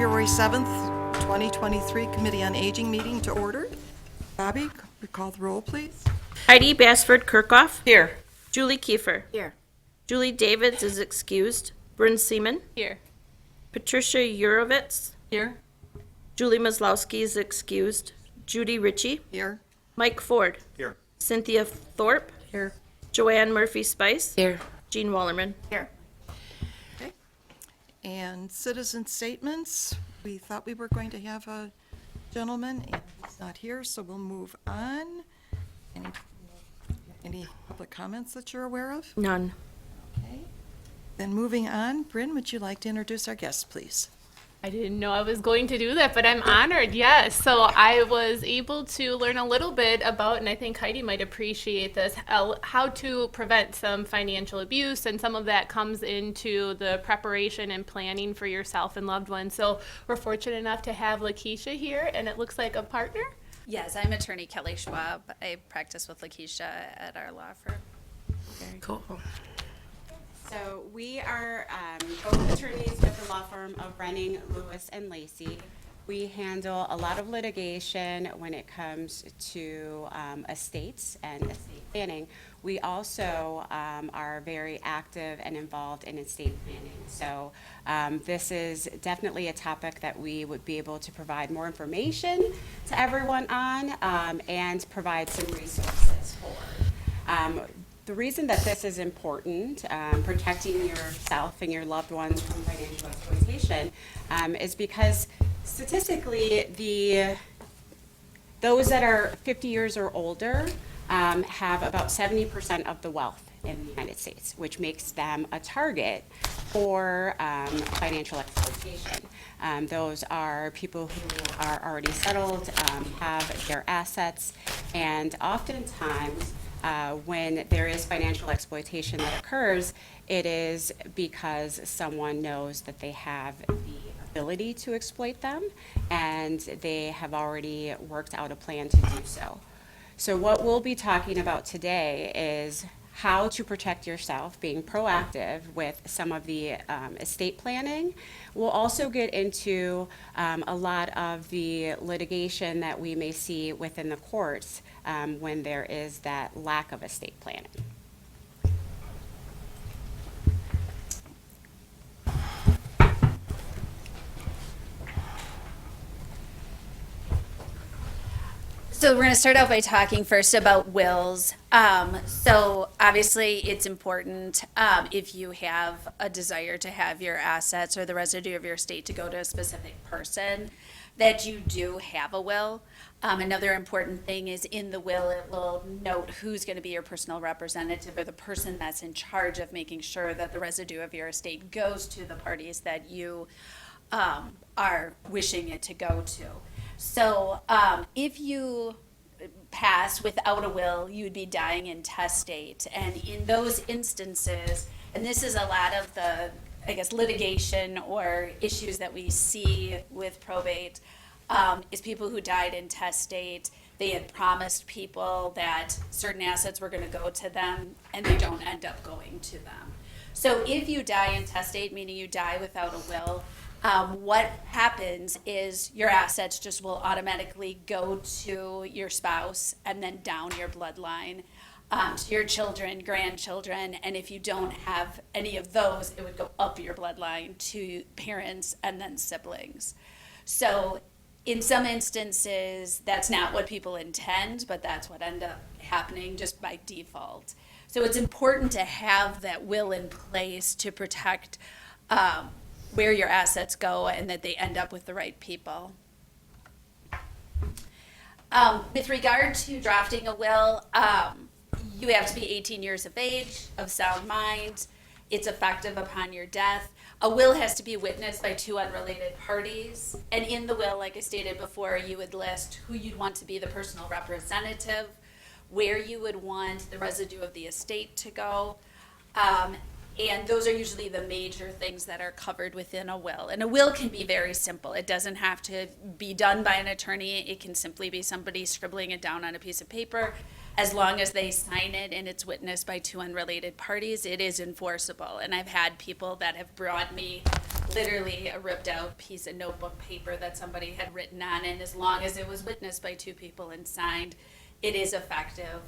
February 7th, 2023 Committee on Aging meeting to order. Bobby, call the roll, please. Heidi Basford Kirkhoff. Here. Julie Kiefer. Here. Julie Davids is excused. Bryn Seaman. Here. Patricia Yurovitz. Here. Julie Maslowski is excused. Judy Ritchie. Here. Mike Ford. Here. Cynthia Thorpe. Here. Joanne Murphy Spice. Here. Jean Wallerman. Here. Okay. And citizen statements. We thought we were going to have a gentleman, and he's not here, so we'll move on. Any public comments that you're aware of? None. Okay. Then moving on, Bryn, would you like to introduce our guest, please? I didn't know I was going to do that, but I'm honored, yes. So I was able to learn a little bit about, and I think Heidi might appreciate this, how to prevent some financial abuse, and some of that comes into the preparation and planning for yourself and loved ones. So we're fortunate enough to have Lakeisha here, and it looks like a partner. Yes, I'm attorney Kelly Schwab. I practice with Lakeisha at our law firm. Cool. So we are both attorneys with the law firm of Brenning, Lewis, and Lacey. We handle a lot of litigation when it comes to estates and estate planning. We also are very active and involved in estate planning. So this is definitely a topic that we would be able to provide more information to everyone on and provide some resources for. The reason that this is important, protecting yourself and your loved ones from financial exploitation, is because statistically, those that are 50 years or older have about 70% of the wealth in the United States, which makes them a target for financial exploitation. Those are people who are already settled, have their assets, and oftentimes, when there is financial exploitation that occurs, it is because someone knows that they have the ability to exploit them, and they have already worked out a plan to do so. So what we'll be talking about today is how to protect yourself, being proactive with some of the estate planning. We'll also get into a lot of the litigation that we may see within the courts when there is that lack of estate planning. So we're going to start out by talking first about wills. So obviously it's important if you have a desire to have your assets or the residue of your estate to go to a specific person, that you do have a will. Another important thing is in the will, it will note who's going to be your personal representative or the person that's in charge of making sure that the residue of your estate goes to the parties that you are wishing it to go to. So if you pass without a will, you would be dying intestate. And in those instances, and this is a lot of the, I guess, litigation or issues that we see with probate, is people who died intestate. They had promised people that certain assets were going to go to them, and they don't end up going to them. So if you die intestate, meaning you die without a will, what happens is your assets just will automatically go to your spouse and then down your bloodline to your children, grandchildren, and if you don't have any of those, it would go up your bloodline to parents and then siblings. So in some instances, that's not what people intend, but that's what ends up happening just by default. So it's important to have that will in place to protect where your assets go and that they end up with the right people. With regard to drafting a will, you have to be 18 years of age, of sound mind. It's effective upon your death. A will has to be witnessed by two unrelated parties. And in the will, like I stated before, you would list who you'd want to be the personal representative, where you would want the residue of the estate to go. And those are usually the major things that are covered within a will. And a will can be very simple. It doesn't have to be done by an attorney. It can simply be somebody scribbling it down on a piece of paper. As long as they sign it and it's witnessed by two unrelated parties, it is enforceable. And I've had people that have brought me literally a ripped out piece of notebook paper that somebody had written on, and as long as it was witnessed by two people and signed, it is effective.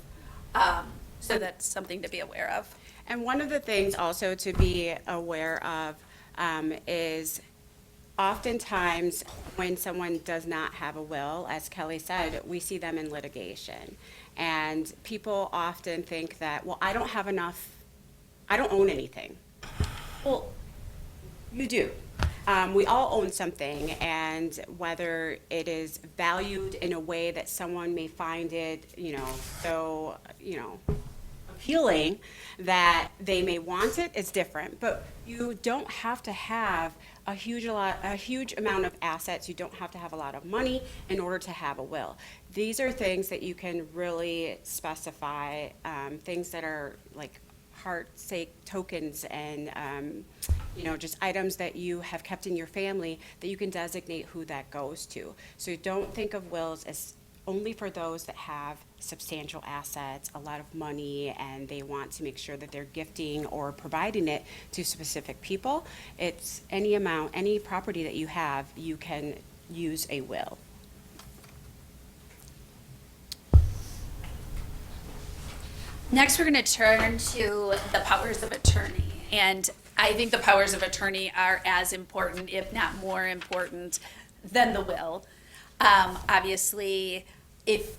So that's something to be aware of. And one of the things also to be aware of is oftentimes when someone does not have a will, as Kelly said, we see them in litigation. And people often think that, well, I don't have enough, I don't own anything. Well, you do. We all own something, and whether it is valued in a way that someone may find it, so, appealing that they may want it is different. But you don't have to have a huge amount of assets. You don't have to have a lot of money in order to have a will. These are things that you can really specify, things that are like heart-sake tokens and just items that you have kept in your family that you can designate who that goes to. So don't think of wills as only for those that have substantial assets, a lot of money, and they want to make sure that they're gifting or providing it to specific people. It's any amount, any property that you have, you can use a will. Next, we're going to turn to the powers of attorney. And I think the powers of attorney are as important, if not more important, than the will. Obviously, if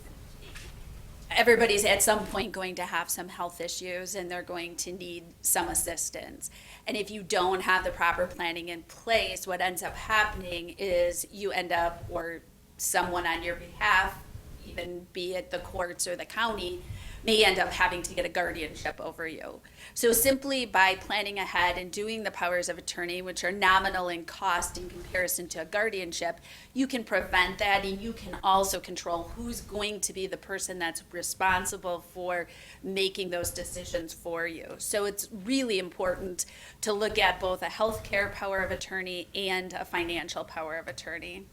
everybody's at some point going to have some health issues and they're going to need some assistance. And if you don't have the proper planning in place, what ends up happening is you end up, or someone on your behalf, even be it the courts or the county, may end up having to get a guardianship over you. So simply by planning ahead and doing the powers of attorney, which are nominal in cost in comparison to a guardianship, you can prevent that, and you can also control who's going to be the person that's responsible for making those decisions for you. So it's really important to look at both a healthcare power of attorney and a financial power of attorney.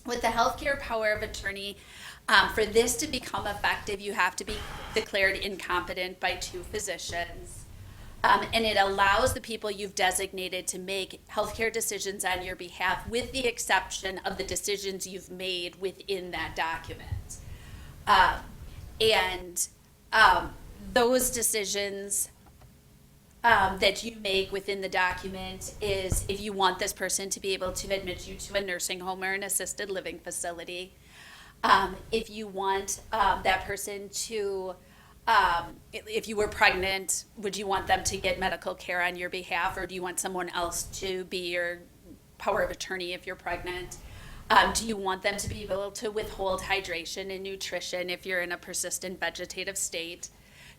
With the healthcare power of attorney, for this to become effective, you have to be declared incompetent by two physicians. And it allows the people you've designated to make healthcare decisions on your behalf, with the exception of the decisions you've made within that document. Those decisions that you make within the document is if you want this person to be able to admit you to a nursing home or an assisted living facility. If you want that person to, if you were pregnant, would you want them to get medical care on your behalf, or do you want someone else to be your power of attorney if you're pregnant? Do you want them to be able to withhold hydration and nutrition if you're in a persistent vegetative state?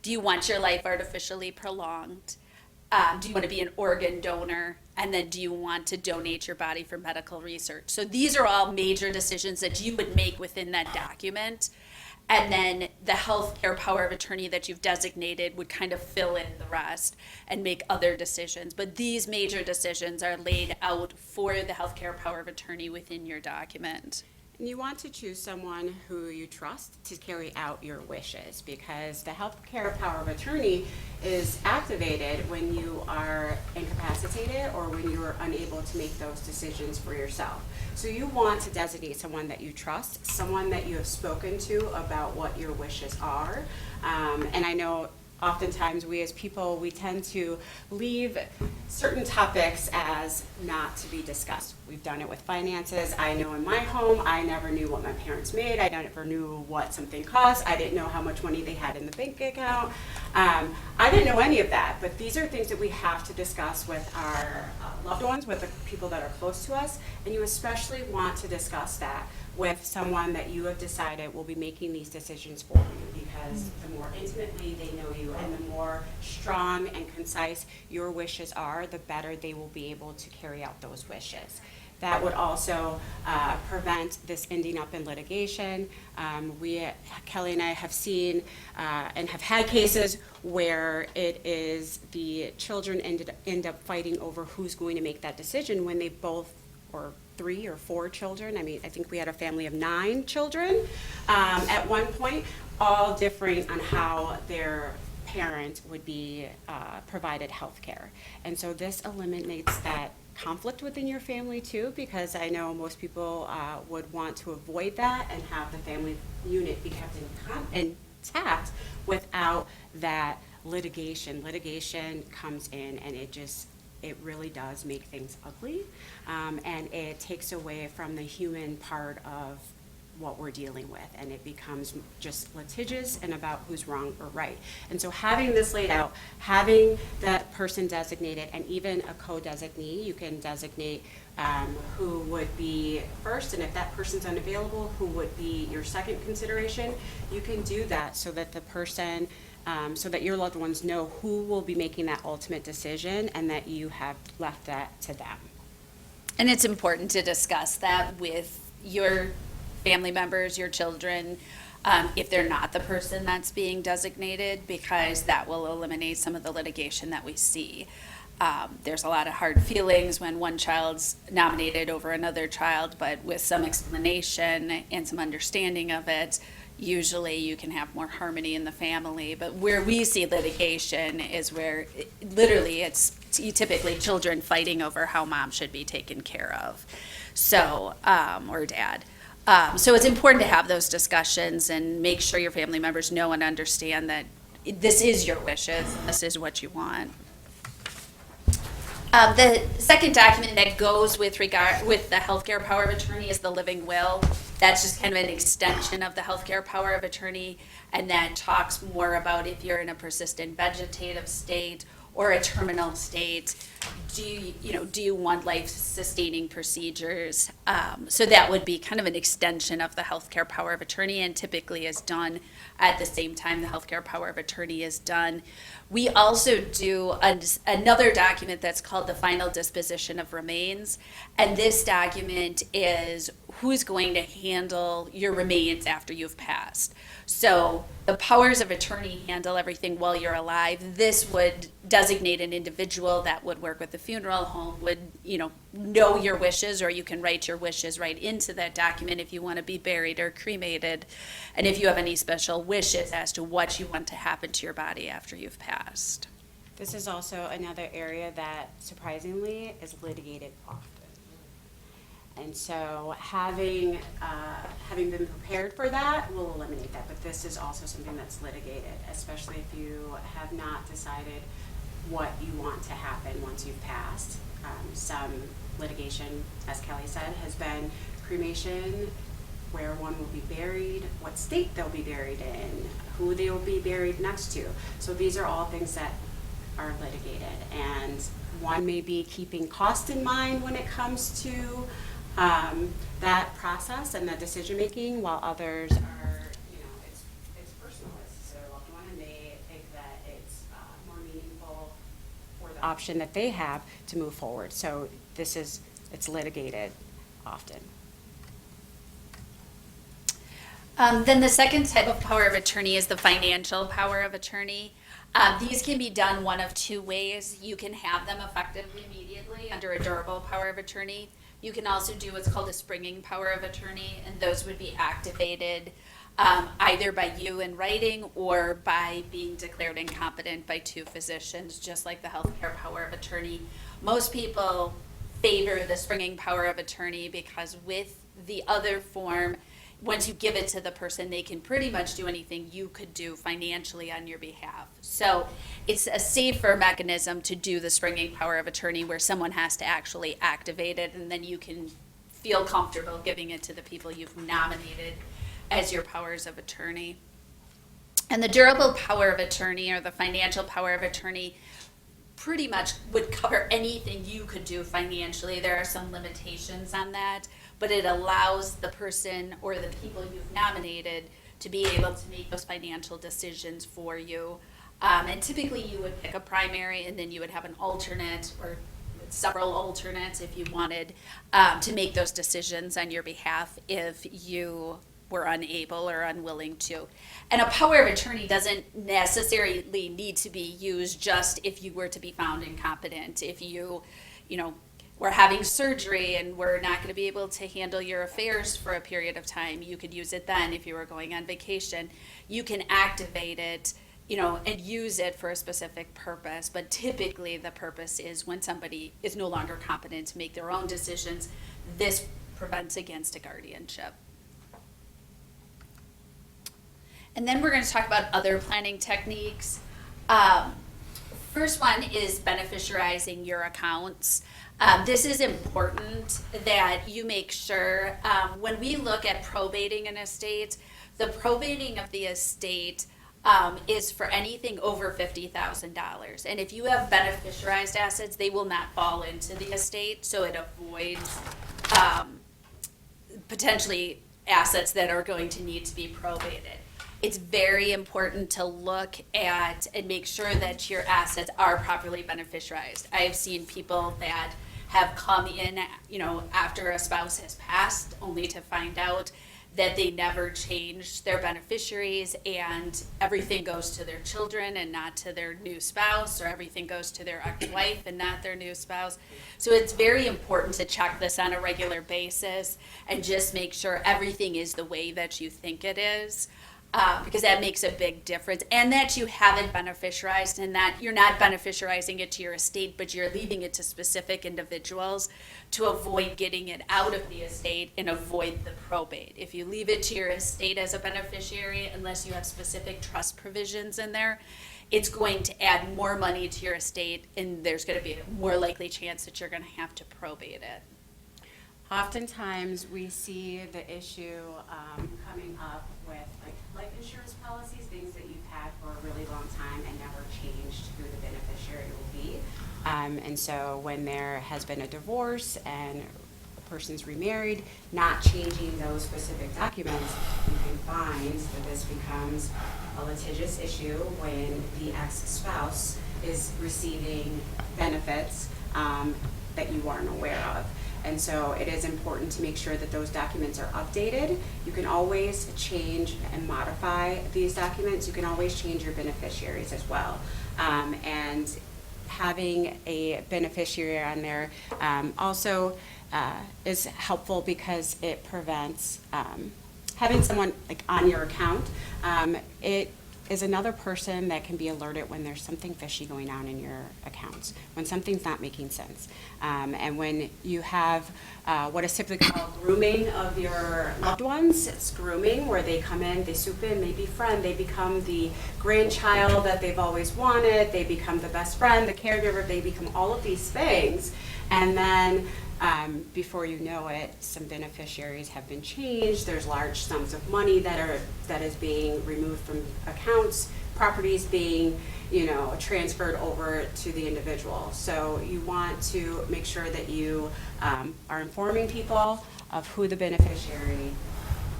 Do you want your life artificially prolonged? Do you want to be an organ donor? And then do you want to donate your body for medical research? So these are all major decisions that you would make within that document. And then the healthcare power of attorney that you've designated would kind of fill in the rest and make other decisions. But these major decisions are laid out for the healthcare power of attorney within your document. And you want to choose someone who you trust to carry out your wishes, because the healthcare power of attorney is activated when you are incapacitated or when you are unable to make those decisions for yourself. So you want to designate someone that you trust, someone that you have spoken to about what your wishes are. And I know oftentimes we as people, we tend to leave certain topics as not to be discussed. We've done it with finances. I know in my home, I never knew what my parents made. I never knew what something cost. I didn't know how much money they had in the bank account. I didn't know any of that, but these are things that we have to discuss with our loved ones, with the people that are close to us, and you especially want to discuss that with someone that you have decided will be making these decisions for you, because the more intimately they know you and the more strong and concise your wishes are, the better they will be able to carry out those wishes. That would also prevent this ending up in litigation. Kelly and I have seen and have had cases where it is the children end up fighting over who's going to make that decision when they both, or 3 or 4 children. I mean, I think we had a family of 9 children at one point, all differing on how their parent would be provided health care. And so this eliminates that conflict within your family too, because I know most people would want to avoid that and have the family unit be kept intact without that litigation. Litigation comes in and it really does make things ugly, and it takes away from the human part of what we're dealing with, and it becomes just litigious and about who's wrong or right. And so having this laid out, having that person designated, and even a co-designee, you can designate who would be first, and if that person's unavailable, who would be your second consideration. You can do that so that the person, so that your loved ones know who will be making that ultimate decision, and that you have left that to them. And it's important to discuss that with your family members, your children, if they're not the person that's being designated, because that will eliminate some of the litigation that we see. There's a lot of hard feelings when one child's nominated over another child, but with some explanation and some understanding of it, usually you can have more harmony in the family. But where we see litigation is where literally it's typically children fighting over how mom should be taken care of, so, or dad. So it's important to have those discussions and make sure your family members know and understand that this is your wishes, and this is what you want. The second document that goes with the healthcare power of attorney is the living will. That's just kind of an extension of the healthcare power of attorney, and that talks more about if you're in a persistent vegetative state or a terminal state, do you want life-sustaining procedures? So that would be kind of an extension of the healthcare power of attorney, and typically is done at the same time the healthcare power of attorney is done. We also do another document that's called the final disposition of remains, and this document is who's going to handle your remains after you've passed. So the powers of attorney handle everything while you're alive. This would designate an individual that would work with the funeral home, would know your wishes, or you can write your wishes right into that document if you want to be buried or cremated, and if you have any special wishes as to what you want to happen to your body after you've passed. This is also another area that surprisingly is litigated often. And so having been prepared for that will eliminate that. But this is also something that's litigated, especially if you have not decided what you want to happen once you've passed. Some litigation, as Kelly said, has been cremation, where one will be buried, what state they'll be buried in, who they will be buried next to. So these are all things that are litigated. And one may be keeping cost in mind when it comes to that process and that decision making, while others are, it's personal. It's their loved one, and they think that it's more meaningful for the option that they have to move forward. So it's litigated often. Then the second type of power of attorney is the financial power of attorney. These can be done one of two ways. You can have them effective immediately under a durable power of attorney. You can also do what's called a springing power of attorney, and those would be activated either by you in writing or by being declared incompetent by two physicians, just like the healthcare power of attorney. Most people favor the springing power of attorney because with the other form, once you give it to the person, they can pretty much do anything you could do financially on your behalf. So it's a safer mechanism to do the springing power of attorney, where someone has to actually activate it, and then you can feel comfortable giving it to the people you've nominated as your powers of attorney. And the durable power of attorney, or the financial power of attorney, pretty much would cover anything you could do financially. There are some limitations on that, but it allows the person or the people you've nominated to be able to make those financial decisions for you. And typically you would pick a primary, and then you would have an alternate or several alternates if you wanted to make those decisions on your behalf if you were unable or unwilling to. And a power of attorney doesn't necessarily need to be used just if you were to be found incompetent. If you were having surgery and were not going to be able to handle your affairs for a period of time, you could use it then. If you were going on vacation, you can activate it and use it for a specific purpose. But typically, the purpose is when somebody is no longer competent to make their own decisions. This prevents against a guardianship. And then we're going to talk about other planning techniques. First one is beneficiarizing your accounts. This is important that you make sure, when we look at probating an estate, the probating of the estate is for anything over $50,000. And if you have beneficiarized assets, they will not fall into the estate, so it avoids potentially assets that are going to need to be probated. It's very important to look at and make sure that your assets are properly beneficiarized. I have seen people that have come in, after a spouse has passed, only to find out that they never changed their beneficiaries, and everything goes to their children and not to their new spouse, or everything goes to their ex-wife and not their new spouse. So it's very important to check this on a regular basis and just make sure everything is the way that you think it is. Because that makes a big difference, and that you have it beneficiarized, and that you're not beneficiarizing it to your estate, but you're leaving it to specific individuals to avoid getting it out of the estate and avoid the probate. If you leave it to your estate as a beneficiary, unless you have specific trust provisions in there, it's going to add more money to your estate, and there's going to be a more likely chance that you're going to have to probate it. Oftentimes, we see the issue coming up with like life insurance policies, things that you've had for a really long time and never changed who the beneficiary will be. And so when there has been a divorce and a person's remarried, not changing those specific documents, you can find that this becomes a litigious issue when the ex-spouse is receiving benefits that you aren't aware of. And so it is important to make sure that those documents are updated. You can always change and modify these documents. You can always change your beneficiaries as well. And having a beneficiary on there also is helpful because it prevents having someone like on your account. It is another person that can be alerted when there's something fishy going on in your accounts, when something's not making sense. And when you have what is typically called grooming of your loved ones, it's grooming where they come in, they swoop in, they befriend, they become the grandchild that they've always wanted, they become the best friend, the caregiver, they become all of these things. And then before you know it, some beneficiaries have been changed. There's large sums of money that is being removed from accounts, properties being, transferred over to the individual. So you want to make sure that you are informing people of who the beneficiary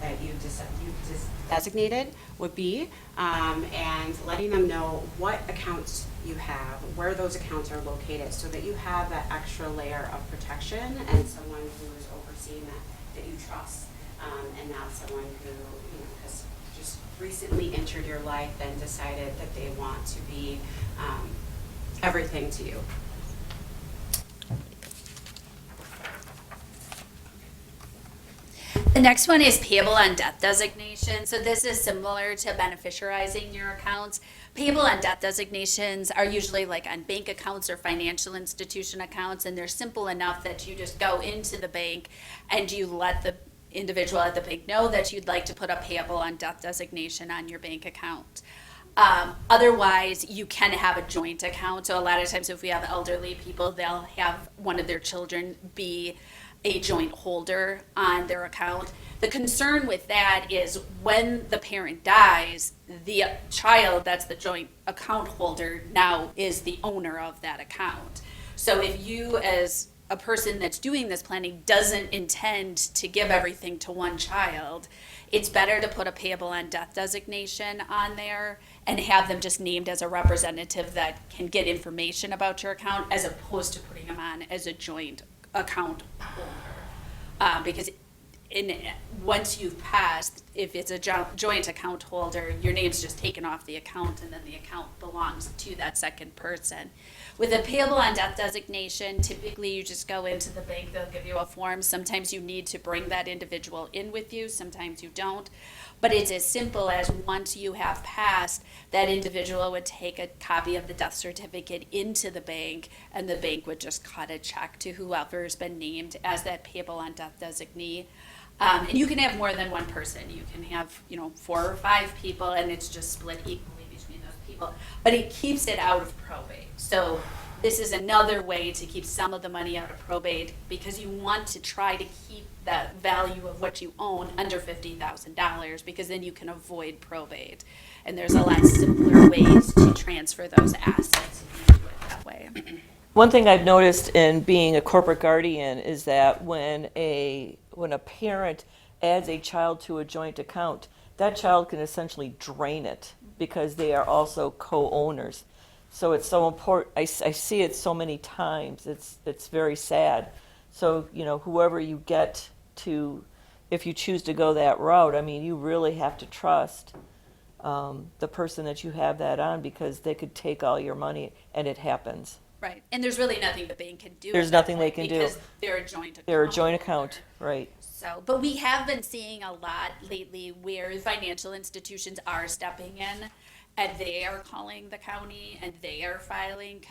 that you designated would be, and letting them know what accounts you have, where those accounts are located, so that you have that extra layer of protection and someone who is overseeing that you trust, and not someone who has just recently entered your life and decided that they want to be everything to you. The next one is payable on death designation. So this is similar to beneficiarizing your accounts. Payable on death designations are usually like on bank accounts or financial institution accounts, and they're simple enough that you just go into the bank and you let the individual at the bank know that you'd like to put a payable on death designation on your bank account. Otherwise, you can have a joint account. So a lot of times if we have elderly people, they'll have one of their children be a joint holder on their account. The concern with that is when the parent dies, the child that's the joint account holder now is the owner of that account. So if you, as a person that's doing this planning, doesn't intend to give everything to one child, it's better to put a payable on death designation on there and have them just named as a representative that can get information about your account, as opposed to putting them on as a joint account holder. Because once you've passed, if it's a joint account holder, your name's just taken off the account and then the account belongs to that second person. With a payable on death designation, typically you just go into the bank, they'll give you a form. Sometimes you need to bring that individual in with you, sometimes you don't. But it's as simple as once you have passed, that individual would take a copy of the death certificate into the bank, and the bank would just cut a check to whoever's been named as that payable on death designee. And you can have more than one person. You can have, 4 or 5 people, and it's just split equally between those people. But it keeps it out of probate. So this is another way to keep some of the money out of probate, because you want to try to keep that value of what you own under $50,000, because then you can avoid probate. And there's a lot simpler ways to transfer those assets if you do it that way. One thing I've noticed in being a corporate guardian is that when a parent adds a child to a joint account, that child can essentially drain it because they are also co-owners. So it's so important. I see it so many times. It's very sad. So, whoever you get to, if you choose to go that route, I mean, you really have to trust the person that you have that on, because they could take all your money, and it happens. Right, and there's really nothing the bank can do. There's at that nothing they point can do. Because they're a joint account. They're a joint account, right? So, but we have been seeing a lot lately where financial institutions are stepping in, and they are calling the county, and they are filing,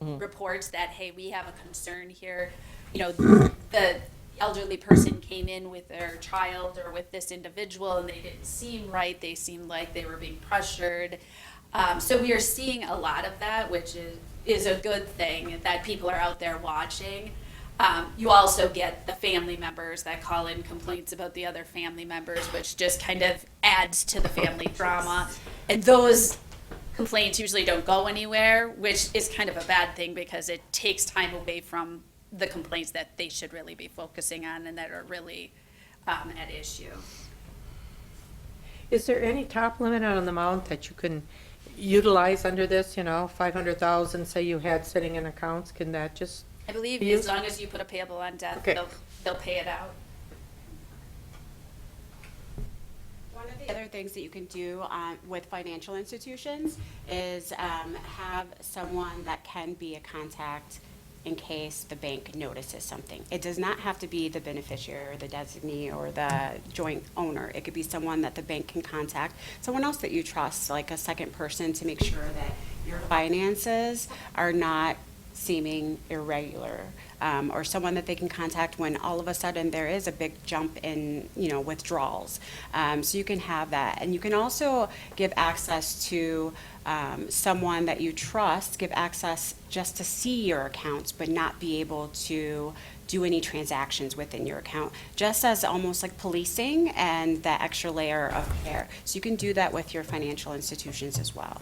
reports that, hey, we have a concern here. The elderly person came in with their child or with this individual, and they didn't seem right. They seemed like they were being pressured. So we are seeing a lot of that, which is a good thing that people are out there watching. You also get the family members that call in complaints about the other family members, which just kind of adds to the family drama. And those complaints usually don't go anywhere, which is kind of a bad thing, because it takes time away from the complaints that they should really be focusing on and that are really at issue. Is there any top limit on the amount that you can utilize under this, 500,000, say you had sitting in accounts, can that just? I believe You- as long as you put a payable on death, Okay. they'll pay it out. One of the other things that you can do with financial institutions is have someone that can be a contact in case the bank notices something. It does not have to be the beneficiary or the designee or the joint owner. It could be someone that the bank can contact, someone else that you trust, like a second person, to make sure that your finances are not seeming irregular, or someone that they can contact when all of a sudden there is a big jump in, withdrawals. So you can have that. And you can also give access to someone that you trust, give access just to see your accounts, but not be able to do any transactions within your account, just as almost like policing and that extra layer of care. So you can do that with your financial institutions as well.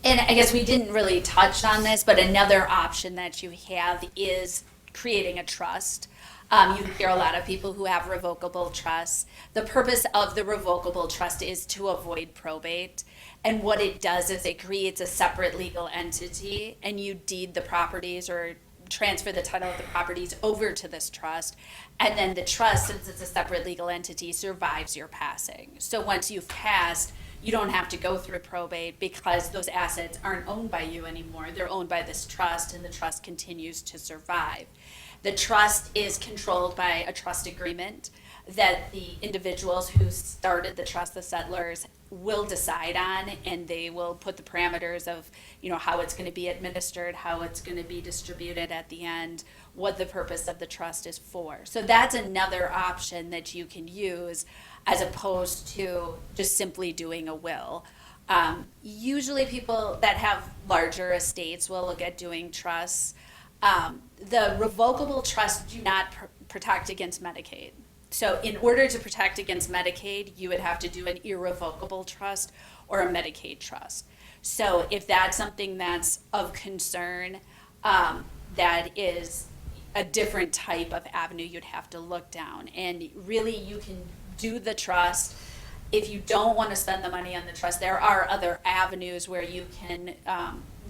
And I guess we didn't really touch on this, but another option that you have is creating a trust. You hear a lot of people who have revocable trusts. The purpose of the revocable trust is to avoid probate. And what it does is it creates a separate legal entity, and you deed the properties or transfer the title of the properties over to this trust. And then the trust, since it's a separate legal entity, survives your passing. So once you've passed, you don't have to go through probate, because those assets aren't owned by you anymore. They're owned by this trust, and the trust continues to survive. The trust is controlled by a trust agreement that the individuals who started the trust, the settlers, will decide on, and they will put the parameters of, how it's going to be administered, how it's going to be distributed at the end, what the purpose of the trust is for. So that's another option that you can use, as opposed to just simply doing a will. Usually people that have larger estates will look at doing trusts. The revocable trusts do not protect against Medicaid. So in order to protect against Medicaid, you would have to do an irrevocable trust or a Medicaid trust. So if that's something that's of concern, that is a different type of avenue you'd have to look down. And really, you can do the trust. If you don't want to spend the money on the trust, there are other avenues where you can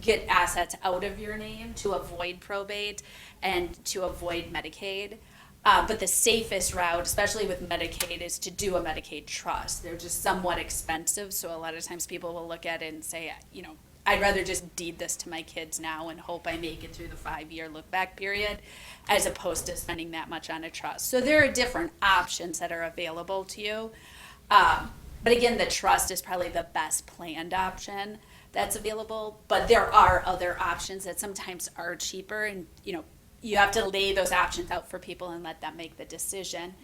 get assets out of your name to avoid probate and to avoid Medicaid. But the safest route, especially with Medicaid, is to do a Medicaid trust. They're just somewhat expensive, so a lot of times people will look at it and say, you know, I'd rather just deed this to my kids now and hope I make it through the 5-year look-back period, as opposed to spending that much on a trust. So there are different options that are available to you. But again, the trust is probably the best planned option that's available. But there are other options that sometimes are cheaper, and you know, you have to lay those options out for people and let them make the decision.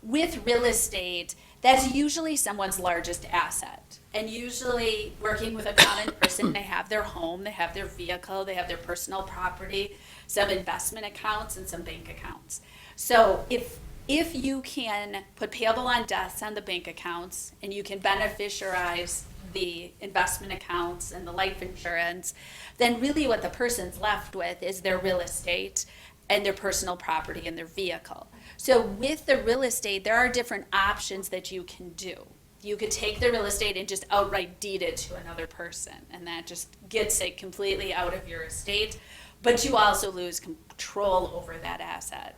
With real estate, that's usually someone's largest asset. And usually working with a common person, they have their home, they have their vehicle, they have their personal property, some investment accounts and some bank accounts. So if you can put payable on deaths on the bank accounts and you can beneficiarize the investment accounts and the life insurance, then really what the person's left with is their real estate and their personal property and their vehicle. So with the real estate, there are different options that you can do. You could take the real estate and just outright deed it to another person, and that just gets it completely out of your estate, but you also lose control over that asset.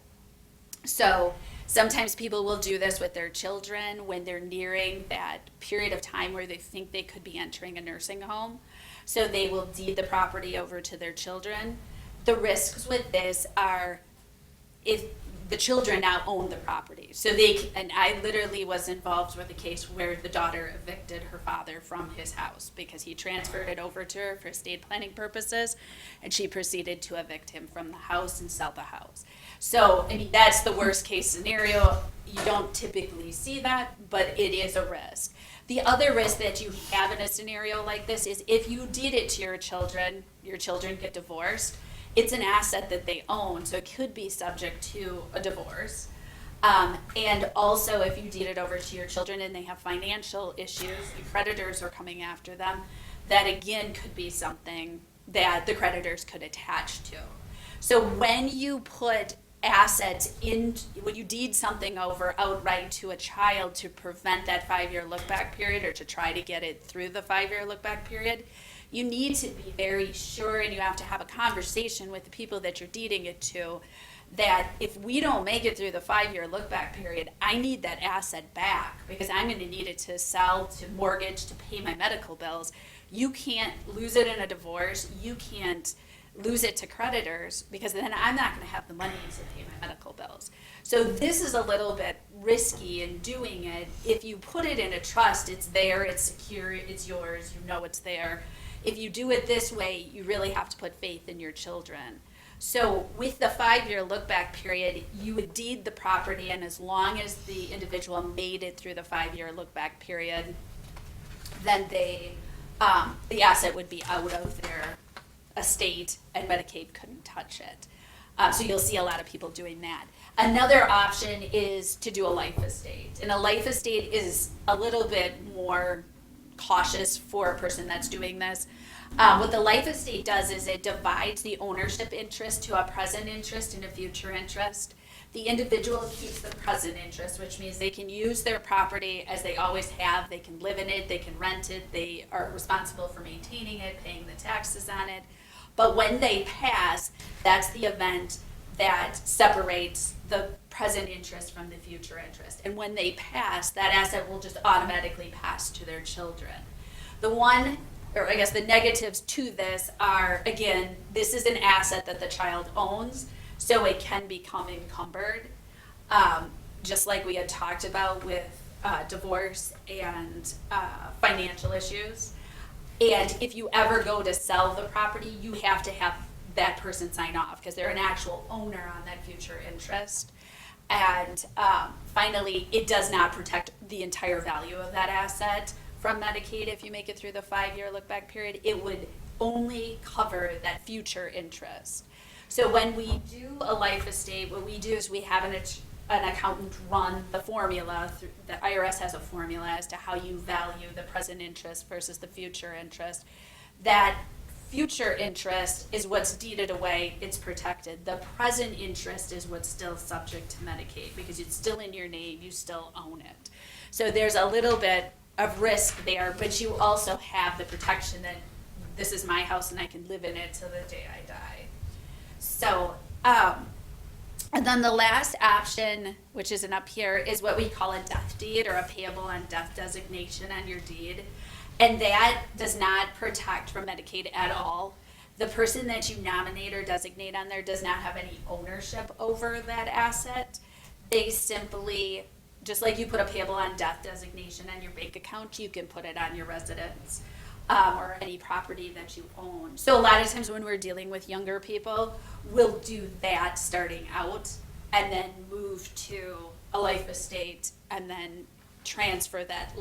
So sometimes people will do this with their children when they're nearing that period of time where they think they could be entering a nursing home. So they will deed the property over to their children. The risks with this are if the children now own the property. So and I literally was involved with a case where the daughter evicted her father from his house because he transferred it over to her for estate planning purposes, and she proceeded to evict him from the house and sell the house. So, I mean, that's the worst case scenario. You don't typically see that, but it is a risk. The other risk that you have in a scenario like this is if you deed it to your children get divorced, it's an asset that they own, so it could be subject to a divorce. And also, if you deed it over to your children and they have financial issues, the creditors are coming after them, that again could be something that the creditors could attach to. So when you put assets when you deed something over outright to a child to prevent that 5-year look-back period or to try to get it through the 5-year look-back period, you need to be very sure, and you have to have a conversation with the people that you're deeding it to, that if we don't make it through the 5-year look-back period, I need that asset back because I'm going to need it to sell, to mortgage, to pay my medical bills. You can't lose it in a divorce. You can't lose it to creditors because then I'm not going to have the money to pay my medical bills. So this is a little bit risky in doing it. If you put it in a trust, it's there, it's secure, it's yours, you know it's there. If you do it this way, you really have to put faith in your children. So with the 5-year look-back period, you would deed the property, and as long as the individual made it through the 5-year look-back period, then the asset would be out of their estate, and Medicaid couldn't touch it. So you'll see a lot of people doing that. Another option is to do a life estate, and a life estate is a little bit more cautious for a person that's doing this. What the life estate does is it divides the ownership interest to a present interest and a future interest. The individual keeps the present interest, which means they can use their property as they always have. They can live in it, they can rent it, they are responsible for maintaining it, paying the taxes on it. But when they pass, that's the event that separates the present interest from the future interest. And when they pass, that asset will just automatically pass to their children. The negatives to this are, again, this is an asset that the child owns, so it can become encumbered, just like we had talked about with divorce and financial issues. And if you ever go to sell the property, you have to have that person sign off because they're an actual owner on that future interest. And finally, it does not protect the entire value of that asset from Medicaid if you make it through the 5-year look-back period. It would only cover that future interest. So when we do a life estate, what we do is we have an accountant run the formula. The IRS has a formula as to how you value the present interest versus the future interest. That future interest is what's deeded away, it's protected. The present interest is what's still subject to Medicaid because it's still in your name, you still own it. So there's a little bit of risk there, but you also have the protection that this is my house and I can live in it till the day I die. So And then the last option, which isn't up here, is what we call a death deed or a payable on death designation on your deed. And that does not protect from Medicaid at all. The person that you nominate or designate on there does not have any ownership over that asset. They simply, just like you put a payable on death designation on your bank account, you can put it on your residence. Or any property that you own. So a lot of times when we're dealing with younger people, we'll do that starting out and then move to a life estate and then transfer that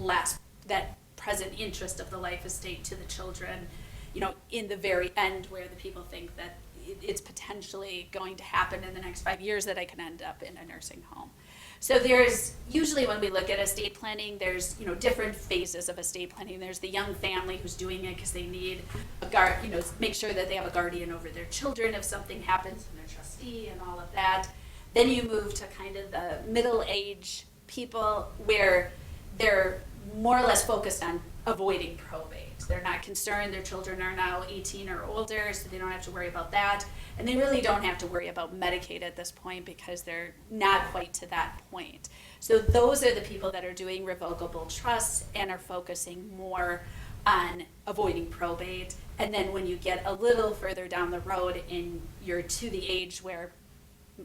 present interest of the life estate to the children, you know, in the very end where the people think that it's potentially going to happen in the next 5 years that I can end up in a nursing home. So there's, usually when we look at estate planning, there's, you know, different phases of estate planning. There's the young family who's doing it because they need a make sure that they have a guardian over their children if something happens, and a trustee and all of that. Then you move to kind of the middle-age people where they're more or less focused on avoiding probate. They're not concerned, their children are now 18 or older, so they don't have to worry about that. And they really don't have to worry about Medicaid at this point because they're not quite to that point. So those are the people that are doing revocable trusts and are focusing more on avoiding probate. And then when you get a little further down the road and you're to the age where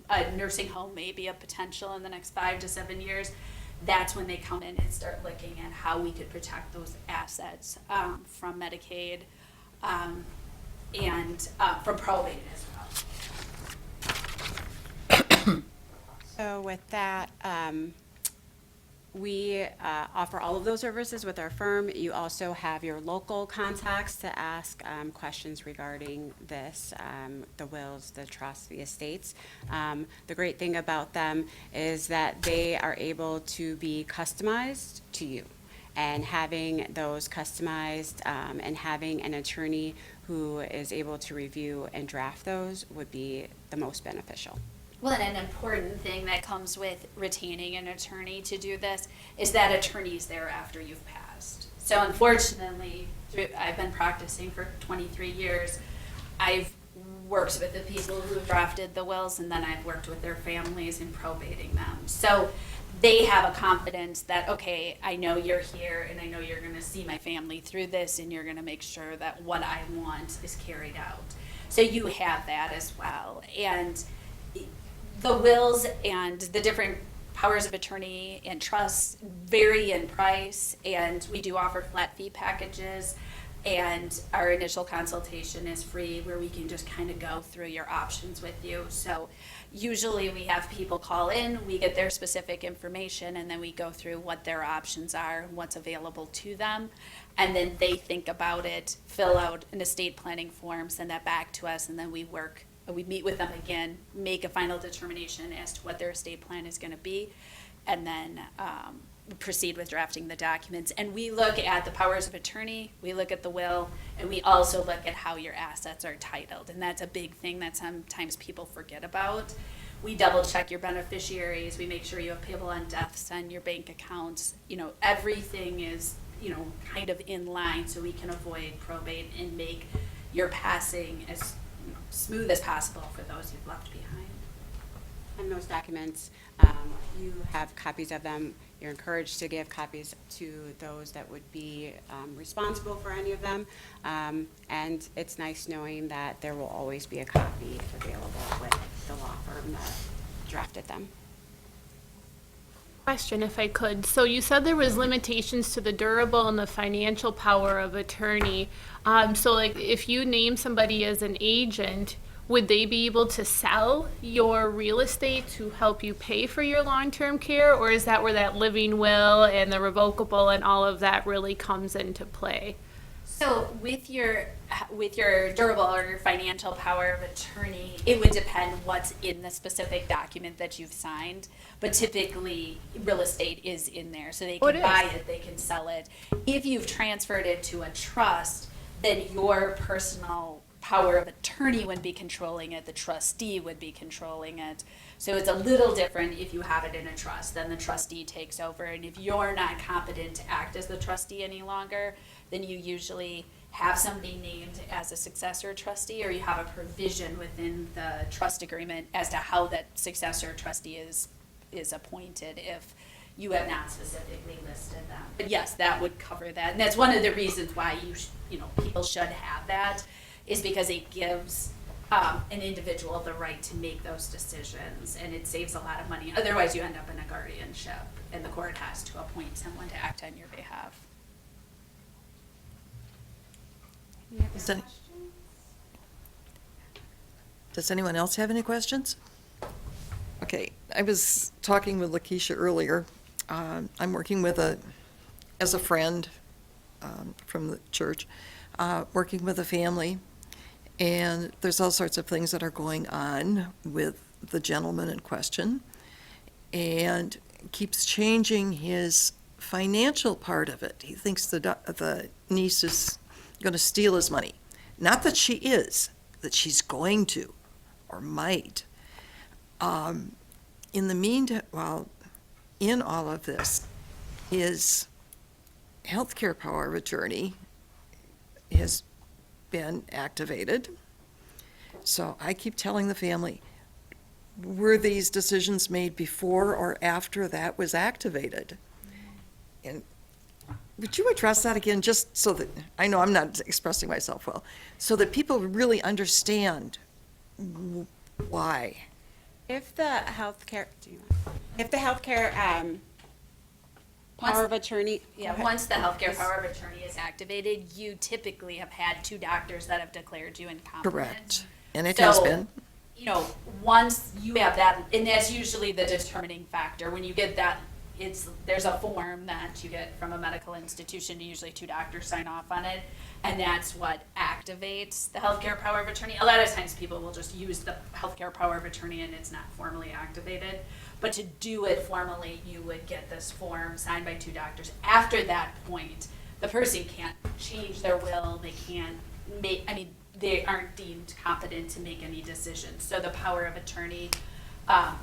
a nursing home may be a potential in the next 5 to 7 years, that's when they come in and start looking at how we could protect those assets from Medicaid and from probate as well. So with that, we offer all of those services with our firm. You also have your local contacts to ask questions regarding this, the wills, the trusts, the estates. The great thing about them is that they are able to be customized to you. And having those customized and having an attorney who is able to review and draft those would be the most beneficial. Well, and an important thing that comes with retaining an attorney to do this is that attorney's there after you've passed. So unfortunately, I've been practicing for 23 years. I've worked with the people who have drafted the wills, and then I've worked with their families in probating them. So they have a confidence that, okay, I know you're here and I know you're going to see my family through this and you're going to make sure that what I want is carried out. So you have that as well. And the wills and the different powers of attorney and trusts vary in price, and we do offer flat fee packages, and our initial consultation is free where we can just kind of go through your options with you. So usually we have people call in, we get their specific information, and then we go through what their options are and what's available to them, and then they think about it, fill out an estate planning form, send that back to us, and then we meet with them again, make a final determination as to what their estate plan is going to be, and then proceed with drafting the documents. And we look at the powers of attorney, we look at the will, and we also look at how your assets are titled. And that's a big thing that sometimes people forget about. We double check your beneficiaries, we make sure you have payable on deaths on your bank accounts. You know, everything is, you know, kind of in line so we can avoid probate and make your passing as smooth as possible for those you've left behind. And those documents, you have copies of them. You're encouraged to give copies to those that would be responsible for any of them. And it's nice knowing that there will always be a copy available with the law firm that drafted them. Question, if I could. So you said there was limitations to the durable and the financial power of attorney. So like if you name somebody as an agent, would they be able to sell your real estate to help you pay for your long-term care? Or is that where that living will and the revocable and all of that really comes into play? So with your durable or your financial power of attorney, it would depend what's in the specific document that you've signed. But typically, real estate is in there, so they Oh, can it buy is. it, they can sell it. If you've transferred it to a trust, then your personal power of attorney would be controlling it, the trustee would be controlling it. So it's a little different if you have it in a trust, then the trustee takes over. And if you're not competent to act as the trustee any longer, then you usually have somebody named as a successor trustee, or you have a provision within the trust agreement as to how that successor trustee is appointed if you have not specifically listed them. But yes, that would cover that. And that's one of the reasons why people should have that, is because it gives an individual the right to make those decisions, and it saves a lot of money. Otherwise, you end up in a guardianship, and the court has to appoint someone to act on your behalf. Does anyone else have any questions? Okay, I was talking with Lakeisha earlier. I'm working as a friend from the church, working with a family, and there's all sorts of things that are going on with the gentleman in question, and keeps changing his financial part of it. He thinks the niece is going to steal his money. Not that she is, that she's going to or might. In the meantime, in all of this, his healthcare power of attorney has been activated. So I keep telling the family, were these decisions made before or after that was activated? And would you address that again, just so that, I know I'm not expressing myself well, so that people really understand why? If the healthcare power of attorney. Yeah, once the healthcare power of attorney is activated, you typically have had 2 doctors that have declared you incompetent. Correct. And it has So, been. Once you have that, and that's usually the determining factor, when you get that, there's a form that you get from a medical institution, usually 2 doctors sign off on it, and that's what activates the healthcare power of attorney. A lot of times people will just use the healthcare power of attorney and it's not formally activated. But to do it formally, you would get this form signed by 2 doctors. After that point, the person can't change their will, they can't they aren't deemed competent to make any decisions. So the power of attorney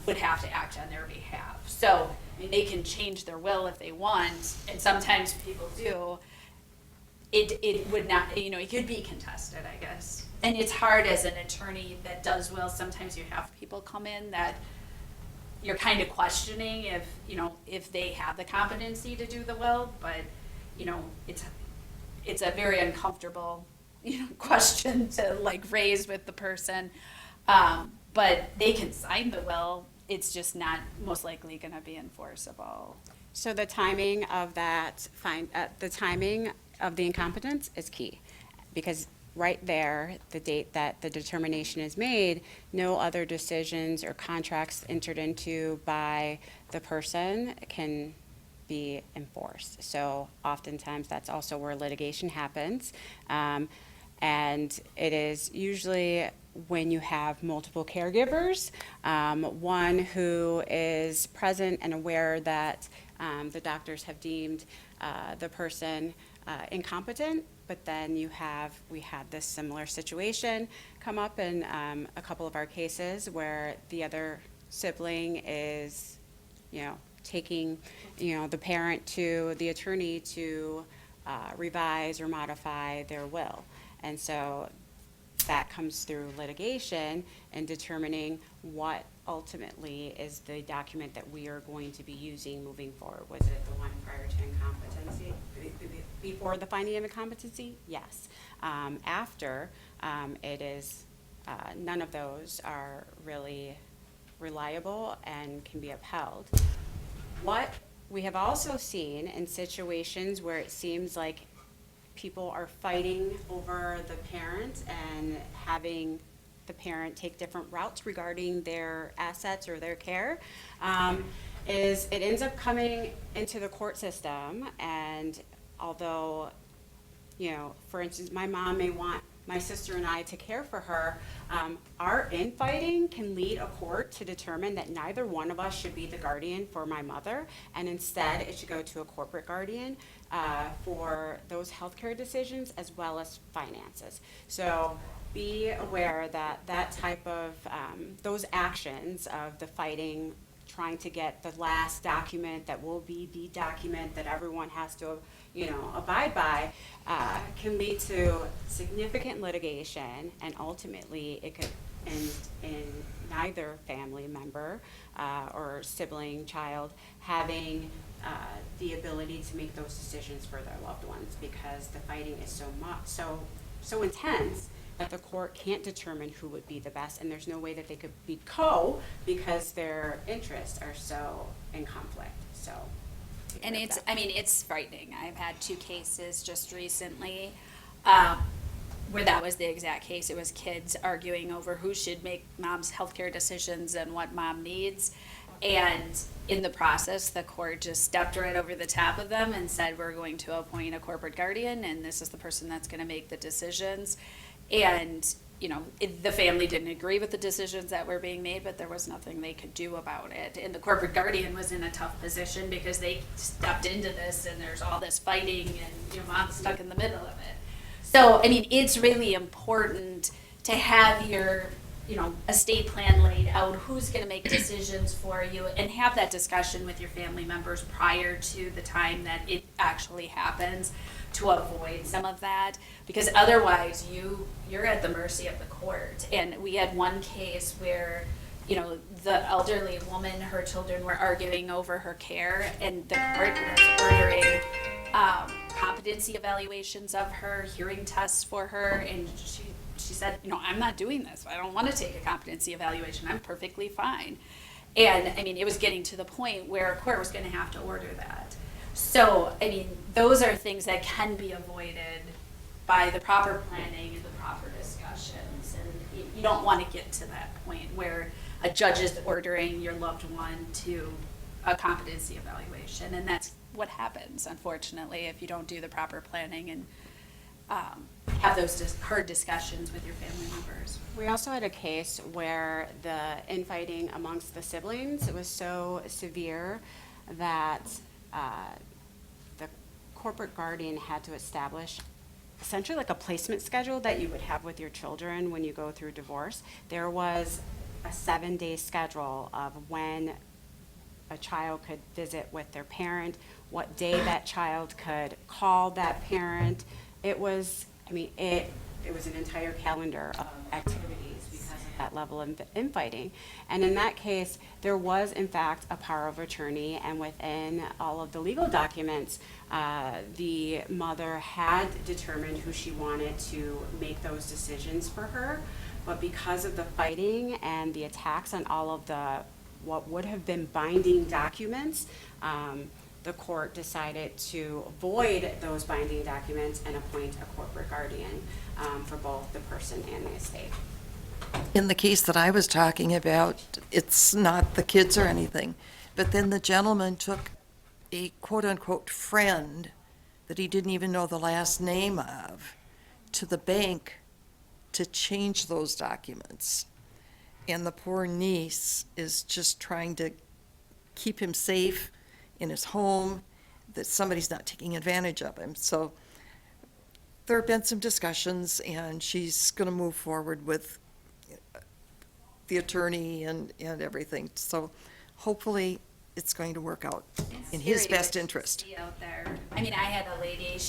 would have to act on their behalf. So they can change their will if they want, and sometimes people do. It would not, it could be contested, I guess. And it's hard as an attorney that does wills. Sometimes you have people come in that you're kind of questioning if they have the competency to do the will, but it's a very uncomfortable question to raise with the person. But they can sign the will. It's just not most likely going to be enforceable. So the timing of the timing of the incompetence is key, because right there, the date that the determination is made, no other decisions or contracts entered into by the person can be enforced. So oftentimes that's also where litigation happens. And it is usually when you have multiple caregivers, one who is present and aware that the doctors have deemed the person incompetent, but then we had this similar situation come up in a couple of our cases where the other sibling is, taking, the parent to the attorney to revise or modify their will. And so that comes through litigation and determining what ultimately is the document that we are going to be using moving forward. Was it the one prior to incompetency, before the finding of incompetency? Yes. After, it is, none of those are really reliable and can be upheld. What we have also seen in situations where it seems like people are fighting over the parent and having the parent take different routes regarding their assets or their care, is it ends up coming into the court system. And although, for instance, my mom may want my sister and I to care for her, our infighting can lead a court to determine that neither one of us should be the guardian for my mother, and instead it should go to a corporate guardian for those healthcare decisions as well as finances. So be aware that that type of, those actions of the fighting trying to get the last document that will be the document that everyone has to, abide by, can lead to significant litigation, and ultimately it could end in neither family member or sibling, child having the ability to make those decisions for their loved ones, because the fighting is so intense that the court can't determine who would be the best, and there's no way that they could be because their interests are so in conflict. So, And it's frightening. I've had 2 cases just recently where that was the exact case. It was kids arguing over who should make mom's healthcare decisions and what mom needs. And in the process, the court just stepped right over the top of them and said, we're going to appoint a corporate guardian, and this is the person that's going to make the decisions. And, the family didn't agree with the decisions that were being made, but there was nothing they could do about it. And the corporate guardian was in a tough position because they stepped into this, and there's all this fighting, and your mom's stuck in the middle of it. So, it's really important to have your, estate plan laid out, who's going to make decisions for you, and have that discussion with your family members prior to the time that it actually happens, to avoid some of that, because otherwise you're at the mercy of the court. And we had one case where, the elderly woman, her children were arguing over her care, and the court was ordering competency evaluations of her, hearing tests for her, and she said, I'm not doing this. I don't want to take a competency evaluation. I'm perfectly fine. And it was getting to the point where a court was going to have to order that. So, those are things that can be avoided by the proper planning and the proper discussions. And you don't want to get to that point where a judge is ordering your loved one to a competency evaluation. And that's what happens, unfortunately, if you don't do the proper planning and have those hard discussions with your family members. we also had a case where the infighting amongst the siblings, it was so severe that the corporate guardian had to establish essentially like a placement schedule that you would have with your children when you go through divorce. There was a 7-day schedule of when a child could visit with their parent, what day that child could call that parent. It was, it was an entire calendar of activities because of that level of infighting. And in that case, there was in fact a power of attorney, and within all of the legal documents, the mother had determined who she wanted to make those decisions for her. But because of the fighting and the attacks on all of the what would have been binding documents, the court decided to void those binding documents and appoint a corporate guardian for both the person and the estate. In the case that I was talking about, it's not the kids or anything, but then the gentleman took a quote-unquote friend that he didn't even know the last name of to the bank to change those documents. And the poor niece is just trying to keep him safe in his home, that somebody's not taking advantage of him. So there have been some discussions, and she's going to move forward with the attorney and everything. So hopefully it's going to work out in his Scary best to interest. see out there. I had a lady,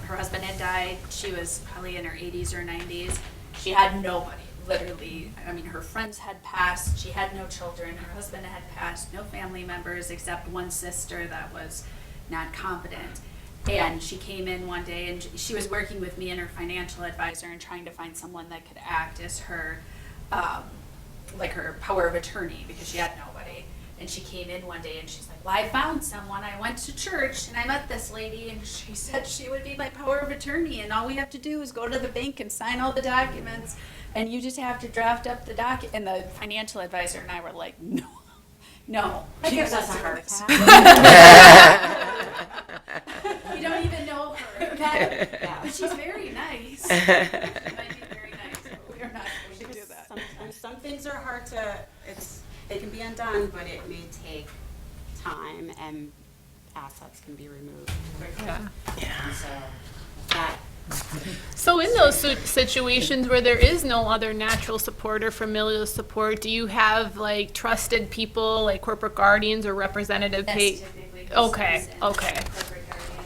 her husband had died, she was probably in her 80s or 90s. She had nobody, literally. Her friends had passed, she had no children, her husband had passed, no family members except one sister that was not competent. And she came in one day, and she was working with me and her financial advisor and trying to find someone that could act as her, like her power of attorney, because she had nobody. And she came in one day and she's like, well, I found someone. I went to church and I met this lady, and she said she would be my power of attorney, and all we have to do is go to the bank and sign all the documents, and you just have to draft up the And the financial advisor and I were like, no. That gives us a heart this. attack. You don't even know her. Yeah. But she's very nice. She might be very nice, but we are not going to do that. Some things are hard to, they can be undone, but it may take time, and assets can be removed quickly. Yeah. And so So in those situations where there is no other natural support or familial support, do you have like trusted people like corporate guardians or representative That's pay? typically the Okay, citizen, okay. corporate guardian,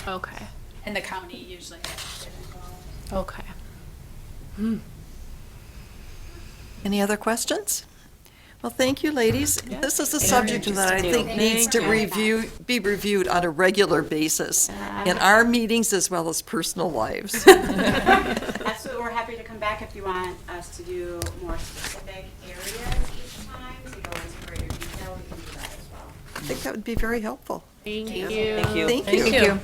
Okay, and the county usually has to get involved. okay. Any other questions? Well, thank you, ladies. This is a subject that I think Thank needs to you. be reviewed on a regular basis in our meetings as well as personal lives. Absolutely, we're happy to come back if you want us to do more specific areas each time, to go into greater detail, we can do that as well. I think that would be very helpful. Thank you. Thank you. Thank you.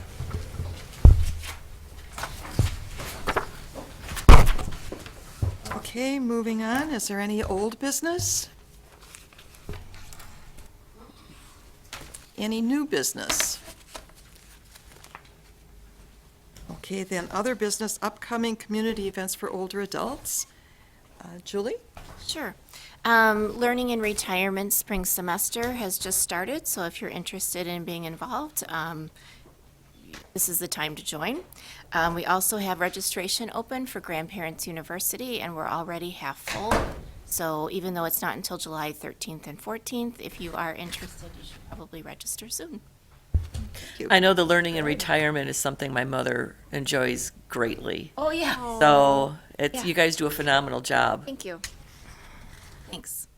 Okay, moving on. Is there any old business? Any new business? Okay, then other business, upcoming community events for older adults. Julie? Sure. Learning in Retirement spring semester has just started, so if you're interested in being involved, this is the time to join. We also have registration open for Grandparents University, and we're already half full. So even though it's not until July 13th and 14th, if you are interested, you should probably register soon. I know the learning in retirement is something my mother enjoys greatly. Oh, yeah. So it's, Yeah. you guys do a phenomenal job. Thank you. Thanks.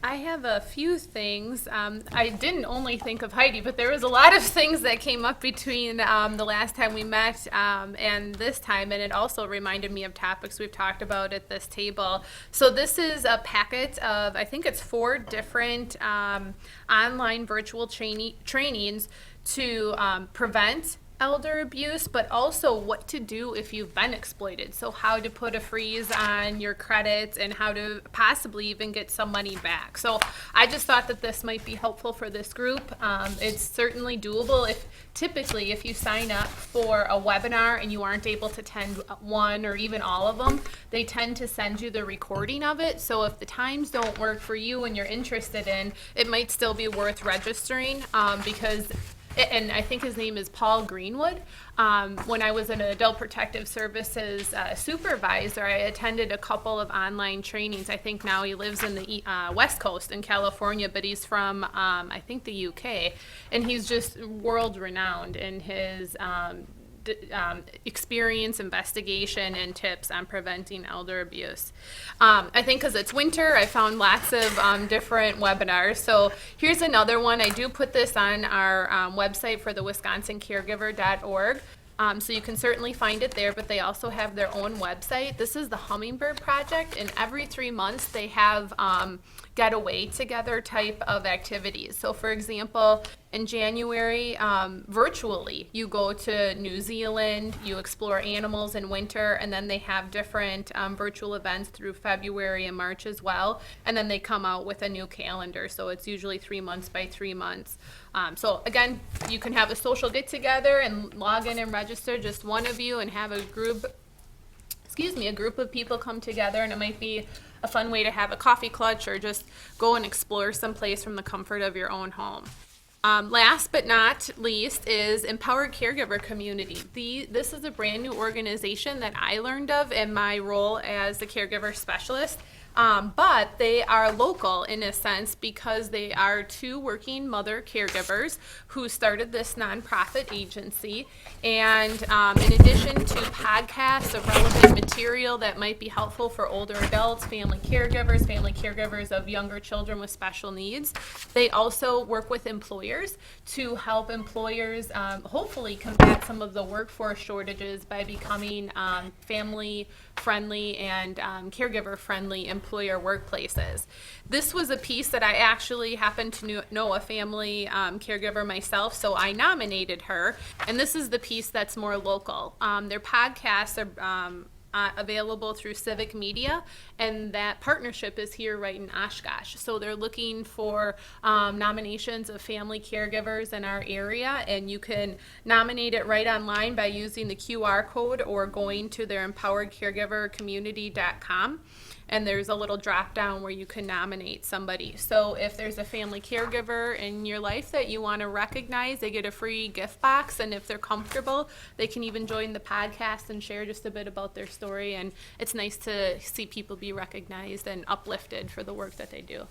I have a few things. I didn't only think of Heidi, but there was a lot of things that came up between the last time we met and this time, and it also reminded me of topics we've talked about at this table. So this is a packet of, I think it's 4 different online virtual trainings to prevent elder abuse, but also what to do if you've been exploited. So how to put a freeze on your credits and how to possibly even get some money back. So I just thought that this might be helpful for this group. It's certainly doable if you sign up for a webinar and you aren't able to attend one or even all of them, they tend to send you the recording of it. So if the times don't work for you and you're interested in, it might still be worth registering because and I think his name is Paul Greenwood. When I was an Adult Protective Services supervisor, I attended a couple of online trainings. I think now he lives in the West Coast in California, but he's from, I think, the UK. And he's just world-renowned in his experience, investigation, and tips on preventing elder abuse. I think because it's winter, I found lots of different webinars. So here's another one. I do put this on our website for the wisconsincaregiver.org. So you can certainly find it there, but they also have their own website. This is the Hummingbird Project, and every 3 months they have getaway together type of activities. So for example, in January, virtually, you go to New Zealand, you explore animals in winter, and then they have different virtual events through February and March as well. And then they come out with a new calendar, so it's usually 3 months by 3 months. So again, you can have a social get together and log in and register, just one of you, and have a group of people come together, and it might be a fun way to have a coffee clutch or just go and explore someplace from the comfort of your own home. Last but not least is Empowered Caregiver Community. This is a brand new organization that I learned of in my role as the caregiver specialist. But they are local in a sense because they are 2 working mother caregivers who started this nonprofit agency. And in addition to podcasts of relevant material that might be helpful for older adults, family caregivers of younger children with special needs, they also work with employers to help employers hopefully combat some of the workforce shortages by becoming family-friendly and caregiver-friendly employer workplaces. This was a piece that I actually happened to know a family caregiver myself, so I nominated her, and this is the piece that's more local. Their podcasts are available through Civic Media, and that partnership is here right in Oshkosh. So they're looking for nominations of family caregivers in our area, and you can nominate it right online by using the QR code or going to their empoweredcaregivercommunity.com. And there's a little drop down where you can nominate somebody. So if there's a family caregiver in your life that you want to recognize, they get a free gift box. And if they're comfortable, they can even join the podcast and share just a bit about their story. And it's nice to see people be recognized and uplifted for the work that they do.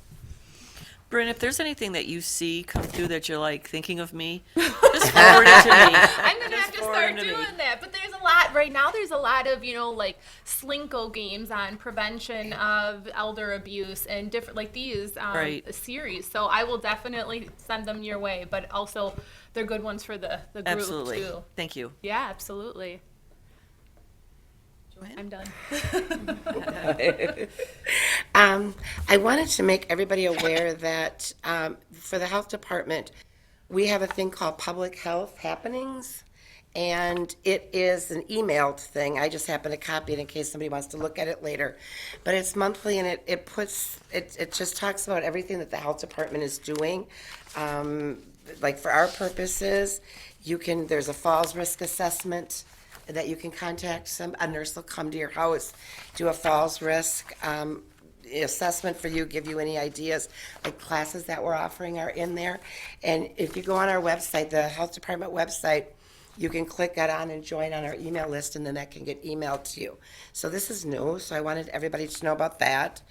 Bryn, if there's anything that you see come through that you're like thinking of me, just forward it to me. I'm gonna have to forward start them to me. doing that. But there's a lot right now. There's a lot of like Slinko games on prevention of elder abuse and different like these Right. series. So I will definitely send them your way. But also, they're good ones for the group Absolutely. too. Thank you. Yeah, absolutely. Joanne? I'm done. I wanted to make everybody aware that for the health department, we have a thing called Public Health Happenings, and it is an emailed thing. I just happen to copy it in case somebody wants to look at it later. But it's monthly, and it just talks about everything that the health department is doing. Like for our purposes, there's a falls risk assessment that you can contact a nurse will come to your house, do a falls risk assessment for you, give you any ideas, like classes that we're offering are in there. And if you go on our website, the health department website, you can click that on and join on our email list, and then that can get emailed to you. So this is new, so I wanted everybody to know about that.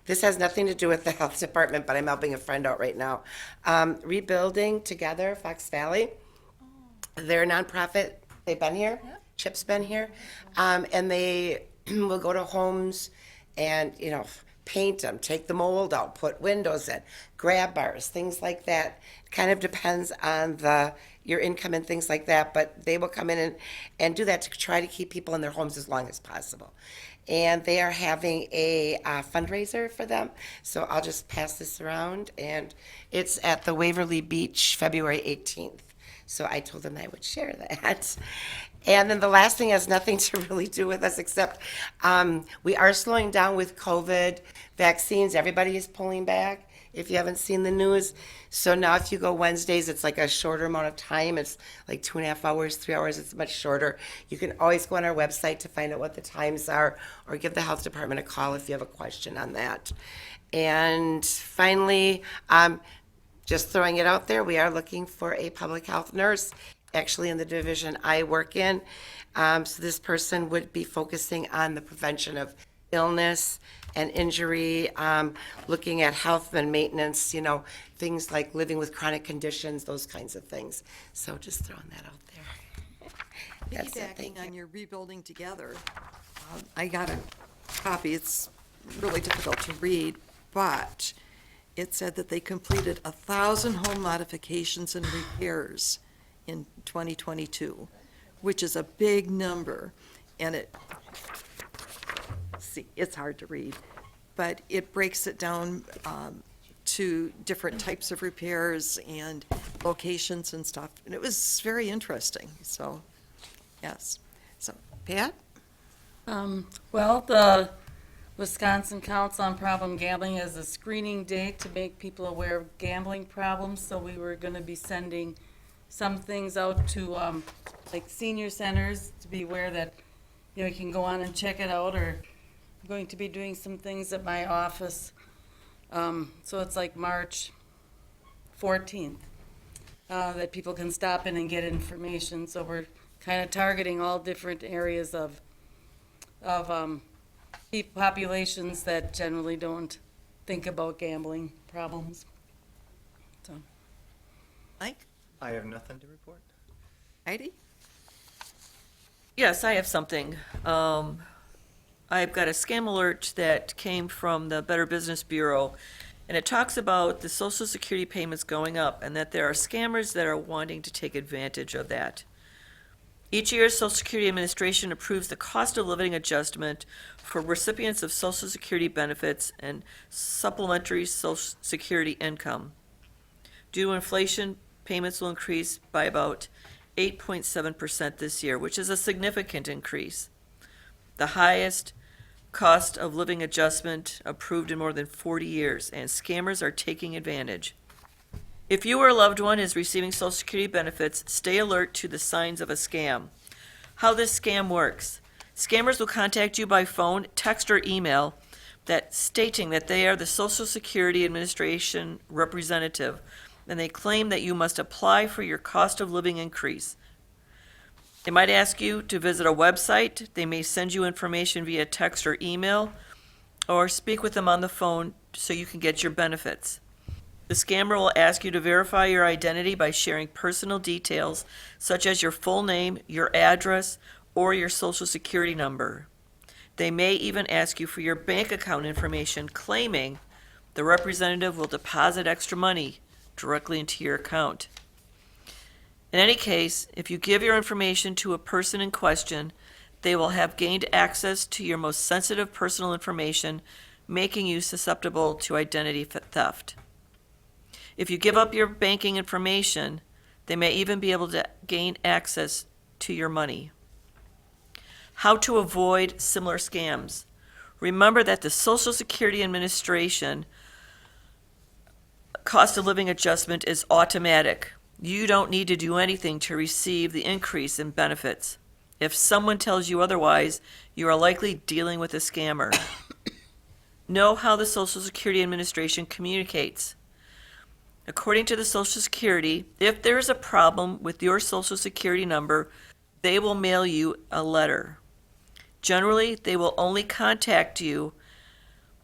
This has nothing to do with the health department, but I'm helping a friend out right now. Rebuilding Together, Fox Valley. They're a nonprofit. They've been here. Chip's been here. And they will go to homes and, paint them, take the mold out, put windows in, grab bars, things like that. Kind of depends on your income and things like that, but they will come in and do that to try to keep people in their homes as long as possible. And they are having a fundraiser for them, so I'll just pass this around, and it's at the Waverly Beach, February 18th. So I told them I would share that. And then the last thing has nothing to really do with us, except we are slowing down with COVID vaccines. Everybody is pulling back, if you haven't seen the news. So now if you go Wednesdays, it's like a shorter amount of time. It's like 2.5 hours, 3 hours. It's much shorter. You can always go on our website to find out what the times are, or give the health department a call if you have a question on that. And finally, just throwing it out there, we are looking for a public health nurse, actually in the division I work in. So this person would be focusing on the prevention of illness and injury, looking at health and maintenance, things like living with chronic conditions, those kinds of things. So just throwing that out there. That's it, thank Piggybacking on you. your Rebuilding Together, I got a copy. It's really difficult to read, but it said that they completed 1,000 home modifications and repairs in 2022, which is a big number. And it's hard to read, but it breaks it down to different types of repairs and locations and stuff. And it was very interesting. So, yes. So, Pat? Well, the Wisconsin Council on Problem Gambling has a screening date to make people aware of gambling problems, so we were going to be sending some things out to, like senior centers to be aware that, you can go on and check it out, or I'm going to be doing some things at my office. So it's like March 14th, that people can stop in and get information. So we're kind of targeting all different areas of populations that generally don't think about gambling problems. So. Mike? I have nothing to report. Heidi? Yes, I have something. I've got a scam alert that came from the Better Business Bureau, and it talks about the Social Security payments going up and that there are scammers that are wanting to take advantage of that. Each year, Social Security Administration approves the cost of living adjustment for recipients of Social Security benefits and supplementary Social Security income. Due to inflation, payments will increase by about 8.7% this year, which is a significant increase. the highest cost of living adjustment approved in more than 40 years, and scammers are taking advantage. If you or a loved one is receiving Social Security benefits, stay alert to the signs of a scam. How this scam works. Scammers will contact you by phone, text, or email stating that they are the Social Security Administration representative, and they claim that you must apply for your cost of living increase. They might ask you to visit a website. They may send you information via text or email, or speak with them on the phone so you can get your benefits. The scammer will ask you to verify your identity by sharing personal details such as your full name, your address, or your Social Security number. They may even ask you for your bank account information, claiming the representative will deposit extra money directly into your account. In any case, if you give your information to a person in question, they will have gained access to your most sensitive personal information, making you susceptible to identity theft. If you give up your banking information, they may even be able to gain access to your money. How to avoid similar scams. Remember that the Social Security Administration cost of living adjustment is automatic. You don't need to do anything to receive the increase in benefits. If someone tells you otherwise, you are likely dealing with a scammer. Know how the Social Security Administration communicates. According to the Social Security, if there is a problem with your Social Security number, they will mail you a letter. Generally, they will only contact you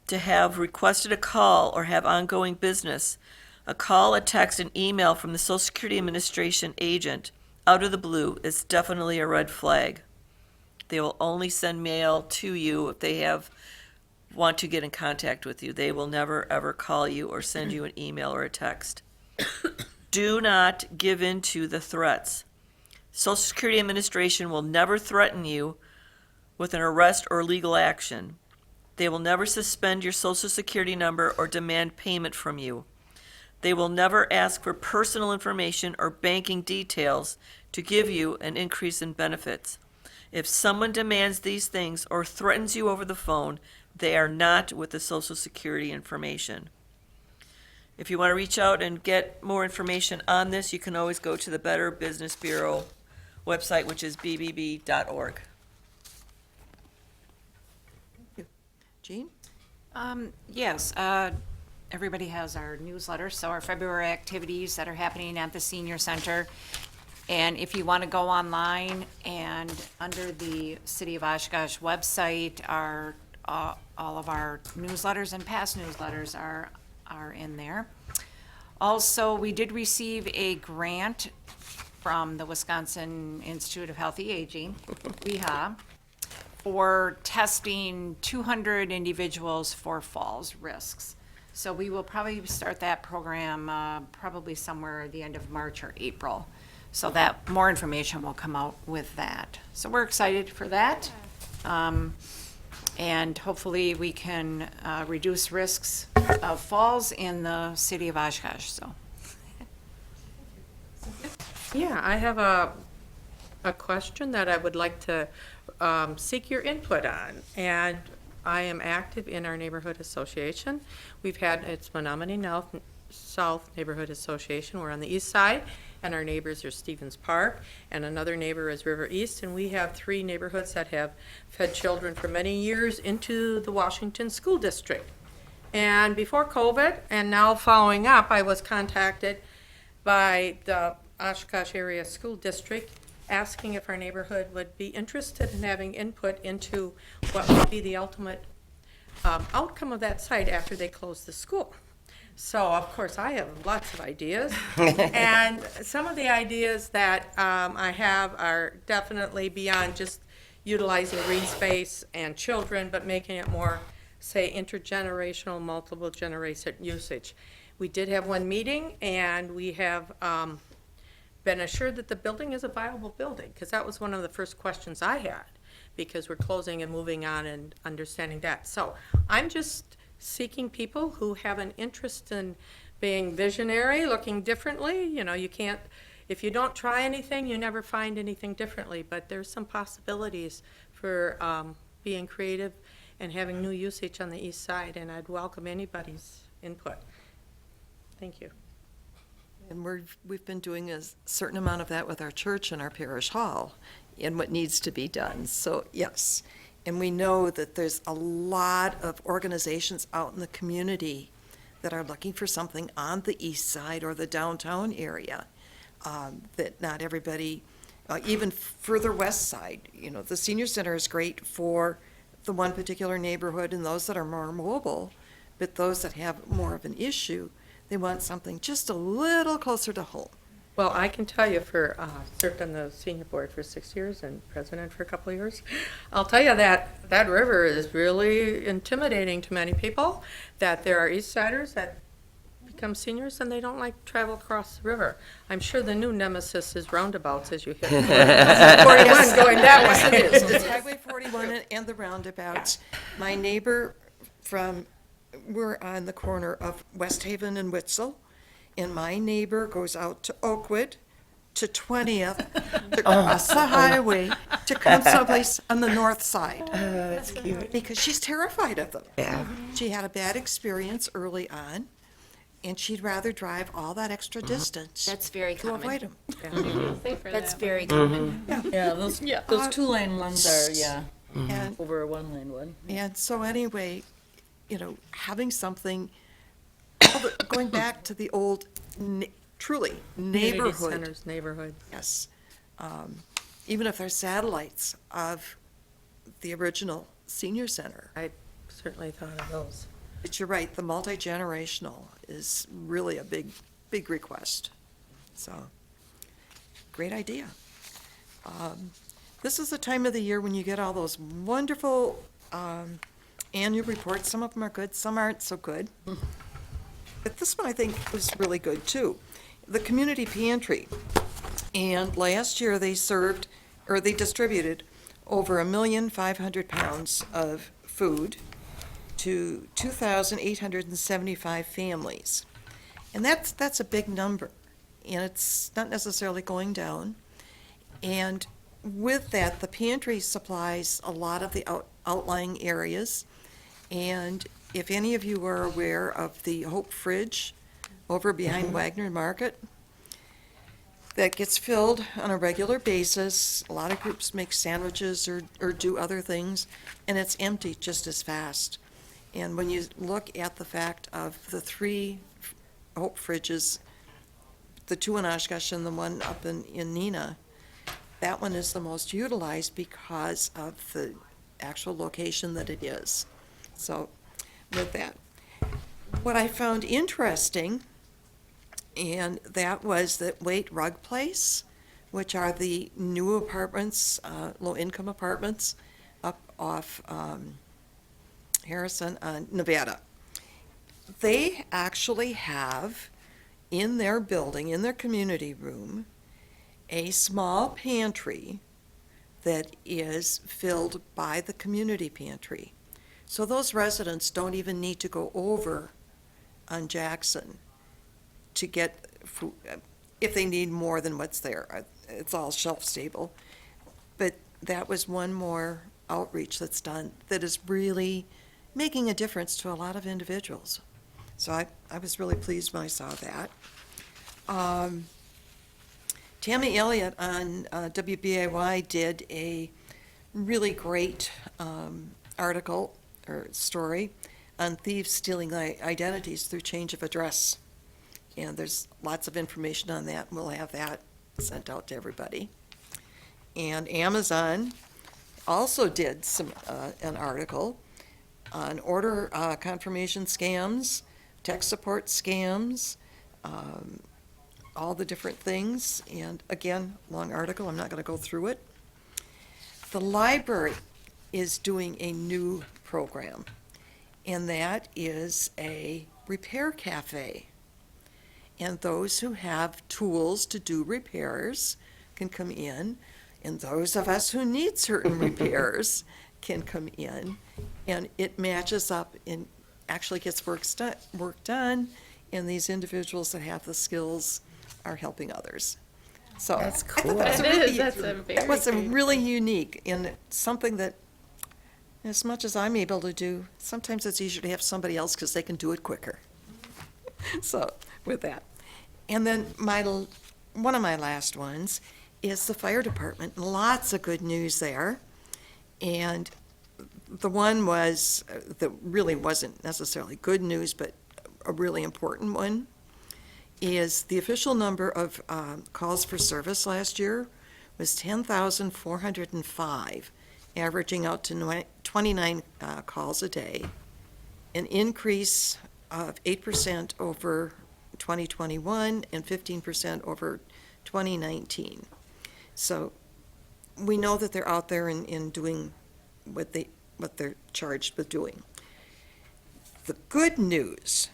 to have requested a call or have ongoing business. A call, a text, an email from the Social Security Administration agent out of the blue is definitely a red flag. They will only send mail to you if they want to get in contact with you. They will never, ever call you or send you an email or a text. Do not give in to the threats. Social Security Administration will never threaten you with an arrest or legal action. They will never suspend your Social Security number or demand payment from you. They will never ask for personal information or banking details to give you an increase in benefits. If someone demands these things or threatens you over the phone, they are not with the Social Security information. If you want to reach out and get more information on this, you can always go to the Better Business Bureau website, which is bbb.org. Jean? Yes, everybody has our newsletter, so our February activities that are happening at the senior center. And if you want to go online and under the City of Oshkosh website, all of our newsletters and past newsletters are in there. Also, we did receive a grant from the Wisconsin Institute of Healthy Aging, WIHA, for testing 200 individuals for falls risks. So we will probably start that program probably somewhere at the end of March or April. So that more information will come out with that. So we're excited for that. And hopefully we can reduce risks of falls in the city of Oshkosh, so. Yeah, I have a question that I would like to seek your input on. And I am active in our neighborhood association. It's Menominee South Neighborhood Association. We're on the east side, and our neighbors are Stevens Park, and another neighbor is River East, and we have 3 neighborhoods that have fed children for many years into the Washington School District. And before COVID, and now following up, I was contacted by the Oshkosh Area School District asking if our neighborhood would be interested in having input into what would be the ultimate outcome of that site after they close the school. So, of course, I have lots of ideas. And some of the ideas that I have are definitely beyond just utilizing green space and children, but making it more, say, intergenerational, multiple generation usage. We did have one meeting, and we have been assured that the building is a viable building, because that was one of the first questions I had, because we're closing and moving on and understanding that. So I'm just seeking people who have an interest in being visionary, looking differently. You know, you can't, if you don't try anything, you never find anything differently, but there's some possibilities for being creative and having new usage on the east side, and I'd welcome anybody's input. Thank you. And we've been doing a certain amount of that with our church and our parish hall and what needs to be done. So, yes. And we know that there's a lot of organizations out in the community that are looking for something on the east side or the downtown area, that not everybody, even further west side, the senior center is great for the one particular neighborhood and those that are more mobile, but those that have more of an issue, they want something just a little closer to home. Well, I can tell you, served on the senior board for 6 years and president for a couple of years. I'll tell you that river is really intimidating to many people, that there are East Siders that become seniors and they don't like to travel across the river. I'm sure the new nemesis is roundabouts as you hit 41 going that way. Yes, it is. It's Highway 41 and the roundabouts. My neighbor we're on the corner of West Haven and Witzel, and my neighbor goes out to Oakwood, to 20th, to cross the highway, to come someplace on the north side. That's cute. Because she's terrified of them. Yeah. She had a bad experience early on, and she'd rather drive all that extra distance That's very to avoid common. them. That's very common. Yeah, those 2-lane ones are, yeah, And over a 1-lane one. And so anyway, having something, going back to the old, truly Community neighborhood, centers, neighborhood. yes. Even if they're satellites of the original senior center. I certainly thought of those. But you're right, the multi-generational is really a big, big request. So, great idea. This is the time of the year when you get all those wonderful annual reports. Some of them are good, some aren't so good. But this one I think was really good too. The community pantry. And last year they distributed over 1,500,000 pounds of food to 2,875 families. And that's a big number. And it's not necessarily going down. And with that, the pantry supplies a lot of the outlying areas. And if any of you are aware of the Hope Fridge over behind Wagner Market, that gets filled on a regular basis. A lot of groups make sandwiches or do other things, and it's empty just as fast. And when you look at the fact of the 3 Hope Fridges, the 2 in Oshkosh and the one up in Neenah, that one is the most utilized because of the actual location that it is. So with that, what I found interesting, and that was that Waite Rug Place, which are the new apartments, low-income apartments up off Harrison, Nevada. They actually have in their building, in their community room, a small pantry that is filled by the community pantry. So those residents don't even need to go over on Jackson to get food, if they need more than what's there. It's all shelf-stable. But that was one more outreach that's done that is really making a difference to a lot of individuals. So I was really pleased when I saw that. Tammy Elliott on WBAY did a really great article or story on thieves stealing identities through change of address. And there's lots of information on that, and we'll have that sent out to everybody. And Amazon also did an article on order confirmation scams, tech support scams, all the different things. And again, long article, I'm not going to go through it. The library is doing a new program, and that is a repair cafe. And those who have tools to do repairs can come in, and those of us who need certain repairs can come in, and it matches up and actually gets work done, and these individuals that have the skills are helping others. So That's I thought cool. that was It really, is, that's a very was a great- really unique and something that As much as I'm able to do, sometimes it's easier to have somebody else because they can do it quicker. So, with that. And then one of my last ones is the fire department. Lots of good news there. And the one was, that really wasn't necessarily good news, but a really important one, is the official number of calls for service last year was 10,405, averaging out to 29 calls a day, an increase of 8% over 2021 and 15% over 2019. So we know that they're out there in doing what they're charged with doing. The good news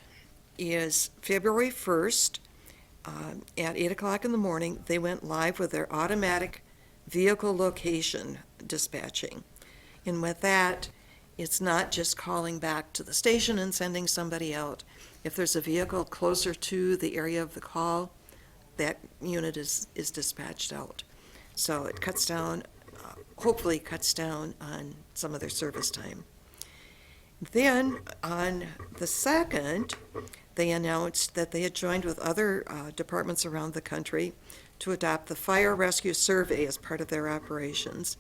is February 1st, at 8 o'clock in the morning, they went live with their automatic vehicle location dispatching. And with that, it's not just calling back to the station and sending somebody out. If there's a vehicle closer to the area of the call, that unit is dispatched out. So it cuts down, hopefully cuts down on some of their service time. Then, on the 2nd, they announced that they had joined with other departments around the country to adopt the Fire Rescue Survey as part of their operations.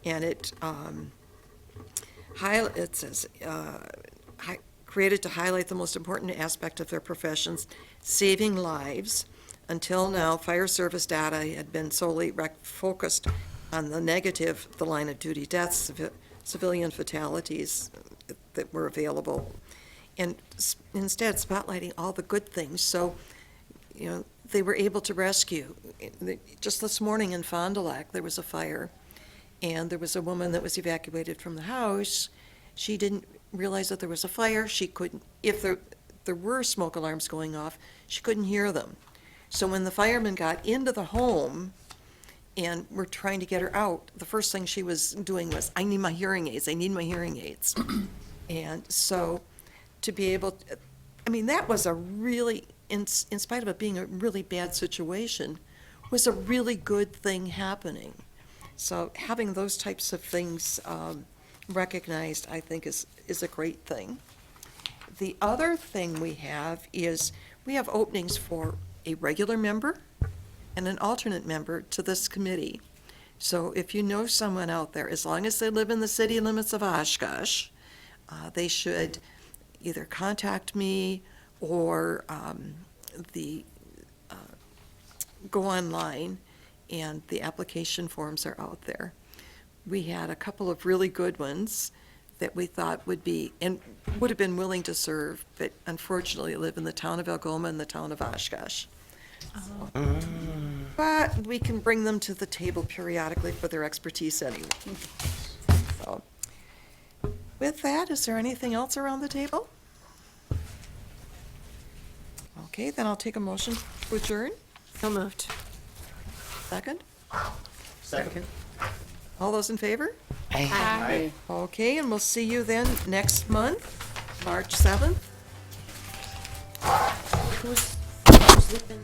And it says, created to highlight the most important aspect of their professions, saving lives. Until now, fire service data had been solely focused on the negative, the line of duty deaths, civilian fatalities that were available, and instead spotlighting all the good things. So, they were able to rescue. Just this morning in Fond du Lac, there was a fire, and there was a woman that was evacuated from the house. She didn't realize that there was a fire. She couldn't, if there were smoke alarms going off, she couldn't hear them. So when the firemen got into the home and were trying to get her out, the first thing she was doing was, I need my hearing aids, I need my hearing aids. And so to be able, that was a really, in spite of it being a really bad situation, was a really good thing happening. So having those types of things recognized, I think, is a great thing. The other thing we have is we have openings for a regular member and an alternate member to this committee. So if you know someone out there, as long as they live in the city limits of Oshkosh, they should either contact me or go online, and the application forms are out there. We had a couple of really good ones that we thought would have been willing to serve, but unfortunately live in the town of Algoma and the town of Oshkosh. But we can bring them to the table periodically for their expertise anyway. So, with that, is there anything else around the table? Okay, then I'll take a motion to adjourn. So moved. Second? Second. All those in favor? Aye. Okay, and we'll see you then next month, March 7th. Who's sleeping?